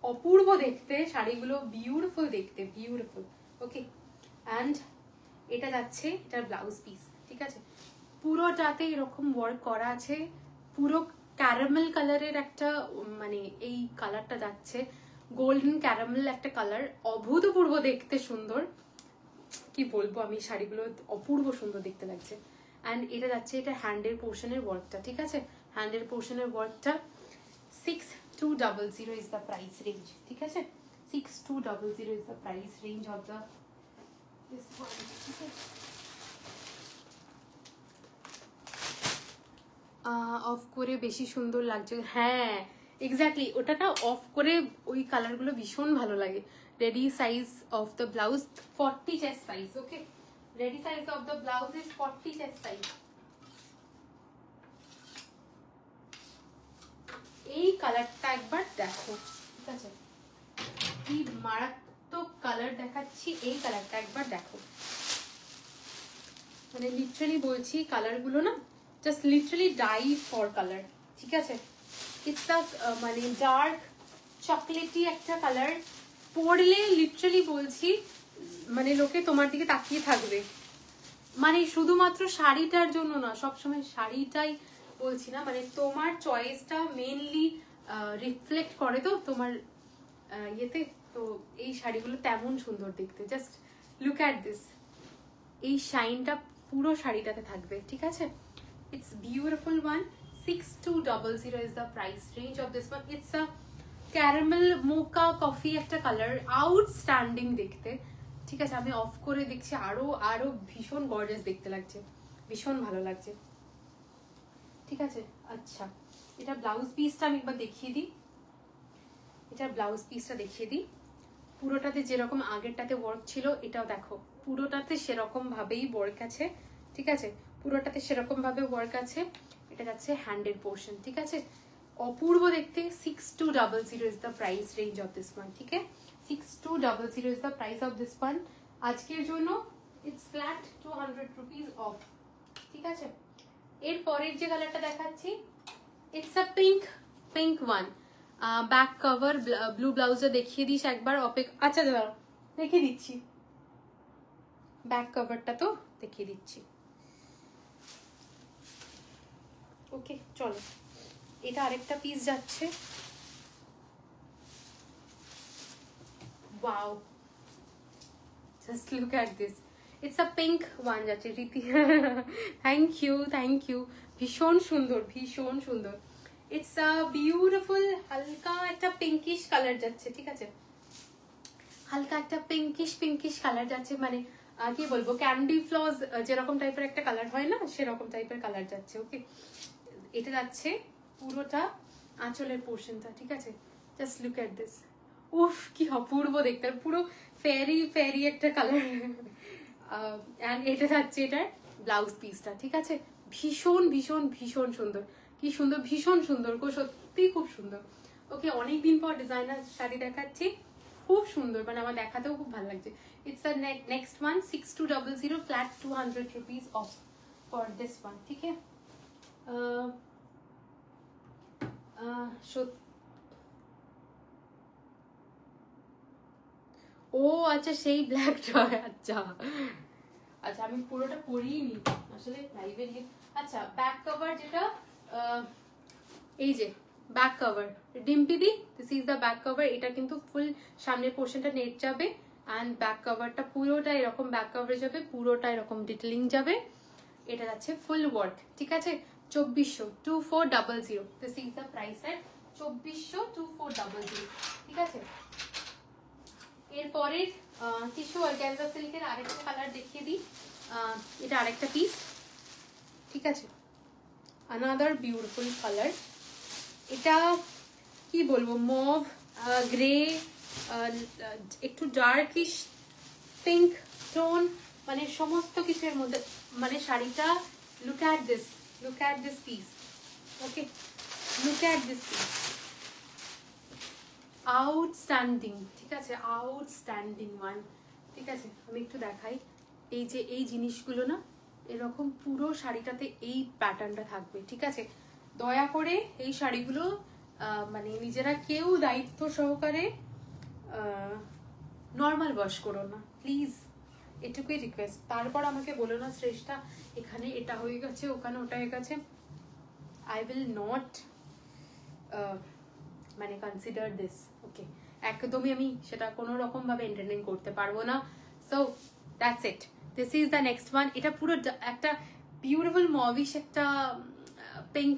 অপূর্ব দেখতে শাড়িগুলো, বিউটিফুল দেখতে, বিউটিফুল। ওকে, অ্যান্ড এটা যাচ্ছে এটার ব্লাউজ পিস, ঠিক আছে, পুরোটাতে এরকম ওয়ার্ক করা আছে, পুরো ক্যারামেল কালারের একটা, মানে এই কালারটা যাচ্ছে গোল্ডেন ক্যারামেল একটা কালার, অভূতপূর্ব দেখতে সুন্দর, কি বলবো আমি, শাড়িগুলো অপূর্ব সুন্দর দেখতে লাগছে। অ্যান্ড এটা যাচ্ছে, এটা হ্যান্ডের পোর্শনের ওয়ার্কটা, ঠিক আছে, হ্যান্ডের পোর্শনের ওয়ার্কটা। 6200 ইজ দ্য প্রাইস রেঞ্জ, ঠিক আছে, 6200 is the price range of the this one, ঠিক আছে। অফ করে বেশি সুন্দর লাগছে, হ্যাঁ এক্স্যাক্টলি, ওটা না অফ করে ওই কালারগুলো ভীষণ ভালো লাগে। Ready size of the blouse 40 chest size, okay, ready size of the blouse is 40 chest size. এই কালারটা একবার দেখো, ঠিক আছে? কি মারাত্মক কালার দেখাচ্ছি, এই কালারটা একবার দেখো। মানে লিটারালি বলছি কালারগুলো না just literally die for colour, ঠিক আছে? ইটস আ মানে ডার্ক চকলেটি একটা কালার, পরলে লিটারালি বলছি মানে লোকে তোমার দিকে তাকিয়ে থাকবে। মানে শুধুমাত্র শাড়িটার জন্য না, সবসময় শাড়িটাই বলছি না, মানে তোমার চয়েসটা মেনলি রিফ্লেক্ট করে তো তোমার ইয়েতে। তো এই শাড়িগুলো তেমন সুন্দর দেখতে, জাস্ট লুক অ্যাট দিস। এই শাইনটা পুরো শাড়িটাতে থাকবে, ঠিক আছে? It's beautiful one. 6200 is the price range of this one. It's a caramel mocha coffee একটা কালার, আউটস্ট্যান্ডিং দেখতে, ঠিক আছে? আমি অফ করে দেখছি, আরো আরো ভীষণ গর্জিয়াস দেখতে লাগছে, ভীষণ ভালো লাগছে, ঠিক আছে? আচ্ছা, এটা ব্লাউজ পিসটা আমি একবার দেখিয়ে দিই। এটা ব্লাউজ পিসটা দেখিয়ে দিই। পুরোটাতে যেরকম আগেরটাতে ওয়ার্ক ছিল, এটাও দেখো পুরোটাতে সেরকম ভাবেই ওয়ার্ক আছে, ঠিক আছে? পুরোটাতে সেরকম ভাবে ওয়ার্ক আছে। এটা যাচ্ছে হ্যান্ডের পোর্শন, ঠিক আছে? অপূর্ব দেখতে। 6200 is the price range of this one, ঠিক আছে? 6200 is the price of this one. আজকের জন্য it's flat 200 rupees off, ঠিক আছে? এর পরের যে কালারটা দেখাচ্ছি, it's a pink one. Back cover, blue ব্লাউজটা দেখিয়ে দিস একবার। আচ্ছা দাঁড়াও, দেখিয়ে দিচ্ছি ব্যাক কভারটা, তো দেখিয়ে দিচ্ছি। ওকে চলো, এটা আরেকটা পিস যাচ্ছে। Wow, just look at this. It's a pink one যাচ্ছে রীতি। থ্যাংক ইউ, ভীষণ সুন্দর, ভীষণ সুন্দর। ইটস আ বিউটিফুল হালকা একটা পিঙ্কিশ কালার যাচ্ছে, ঠিক আছে? হালকা একটা পিঙ্কিশ কালার যাচ্ছে, মানে কি বলবো, ক্যান্ডি ফ্লস যেরকম টাইপের একটা কালার হয় না, সেরকম টাইপের কালার যাচ্ছে। ওকে, এটা যাচ্ছে পুরোটা আঁচলের পোর্শনটা, ঠিক আছে? Just look at this. উফ, কি অপূর্ব দেখতে, পুরো ফেরি একটা কালার। অ্যান্ড এটা যাচ্ছে এটার ব্লাউজ পিসটা, ঠিক আছে? ভীষণ সুন্দর, কি সুন্দর, ভীষণ সুন্দর গো, সত্যি খুব সুন্দর। ওকে, অনেকদিন পর ডিজাইনার শাড়ি দেখাচ্ছি, খুব সুন্দর, মানে আমার দেখাতেও খুব ভালো লাগছে। It's a next one, 6200, flat 200 rupees off for this one, ঠিক আছে? ও আচ্ছা, সেই ব্ল্যাকটা, আচ্ছা আচ্ছা, আমি পুরোটা পরিনি আসলে লাইভে। আচ্ছা, ব্যাক কভার যেটা, এই যে ব্যাক কভার, ডিম্পি দি, this is the back cover. এটা কিন্তু ফুল সামনের পোর্শনটা নেট যাবে, অ্যান্ড ব্যাক কভারটা পুরোটা এরকম ব্যাক কভারে যাবে, পুরোটা এরকম ডিটেলিং যাবে। এটা যাচ্ছে ফুল ওয়ার্ক, ঠিক আছে? 2400, 2400, দিস ইজ দ্য প্রাইস এট 2400, 2400, ঠিক আছে? এরপরে টিস্যু অর্গানজা সিল্কের আরেকটা কালার দেখিয়ে দিই। এটা আরেকটা পিস, ঠিক আছে? Another beautiful colour. এটা কি বলবো, মভ, গ্রে, একটু ডার্কিশ পিঙ্ক টোন, মানে সমস্ত কিছুর মধ্যে, মানে শাড়িটা look at this piece. Okay, look at this piece, outstanding, ঠিক আছে? আউটস্ট্যান্ডিং ওয়ান, ঠিক আছে? আমি একটু দেখাই। এই যে এই জিনিসগুলো না, এরকম পুরো শাড়িটাতে এই প্যাটার্নটা থাকবে, ঠিক আছে? দয়া করে এই শাড়িগুলো মানে নিজেরা কেউ দায়িত্ব সহকারে নর্মাল ওয়াশ করো না প্লিজ, এটুকুই রিকোয়েস্ট। তারপর আমাকে বলো না শ্রেষ্ঠা এখানে এটা হয়ে গেছে, ওখানে ওটা হয়ে গেছে। আই উইল নট মানে কনসিডার দিস, ওকে? একদমই আমি সেটা কোনো রকম ভাবে এন্টারটেইন করতে পারবো না। So that's it, this is the next one. এটা পুরো একটা বিউটিফুল মভিশ একটা পিঙ্ক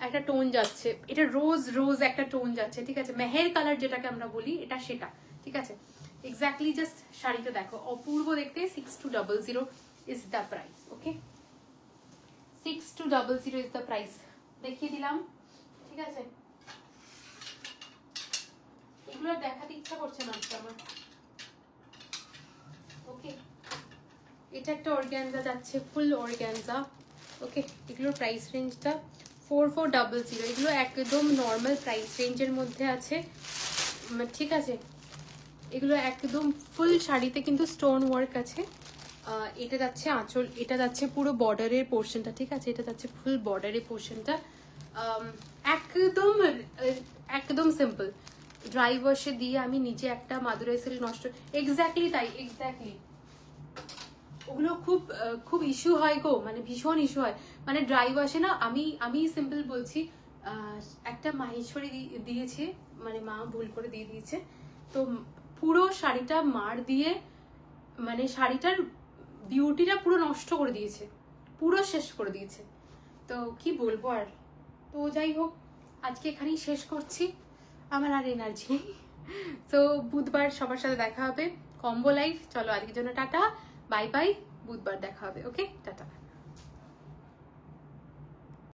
একটা টোন যাচ্ছে, এটা রোজ একটা টোন যাচ্ছে, ঠিক আছে? মেহের কালার যেটাকে আমরা বলি, এটা সেটা, ঠিক আছে? এক্স্যাক্টলি, জাস্ট শাড়িটা দেখো, অপূর্ব দেখতে। 6200 is the price, okay? 6200 is the price, দেখিয়ে দিলাম, ঠিক আছে? এগুলো দেখাতে ইচ্ছা করছে না আমার, ওকে? এটা একটা অর্গানজা যাচ্ছে, ফুল অর্গানজা, ওকে? এগুলোর প্রাইস রেঞ্জটা 4400 এগুলো একদম নর্মাল প্রাইস রেঞ্জের মধ্যে আছে, ঠিক আছে। এগুলো একদম ফুল শাড়িতে কিন্তু স্টোন ওয়ার্ক আছে। এটা যাচ্ছে আঁচল, এটা যাচ্ছে পুরো বর্ডারের পোর্শনটা, ঠিক আছে, এটা যাচ্ছে ফুল বর্ডারের পোর্শনটা। একদম একদম সিম্পল, ড্রাই ওয়াশে দিয়ে আমি নিজে একটা মাদুরাই সিল্ক নষ্ট, এক্স্যাক্টলি তাই, এক্স্যাক্টলি। ওগুলো খুব খুব ইস্যু হয় গো, মানে ভীষণ ইস্যু হয়, মানে ড্রাই ওয়াশে না। আমি সিম্পল বলছি, একটা মাহেশ্বরী দিয়েছে, মানে মা ভুল করে দিয়ে দিয়েছে, তো পুরো শাড়িটা মার দিয়ে মানে শাড়িটার বিউটিটা পুরো নষ্ট করে দিয়েছে, পুরো শেষ করে দিয়েছে। তো কি বলবো আর, তো যাই হোক আজকে এখানেই শেষ করছি, আমার আর এনার্জি নেই। তো বুধবার সবার সাথে দেখা হবে কম্বো লাইভ। চলো আজকের জন্য টাটা, বাই বাই, বুধবার দেখা হবে, ওকে, টাটা।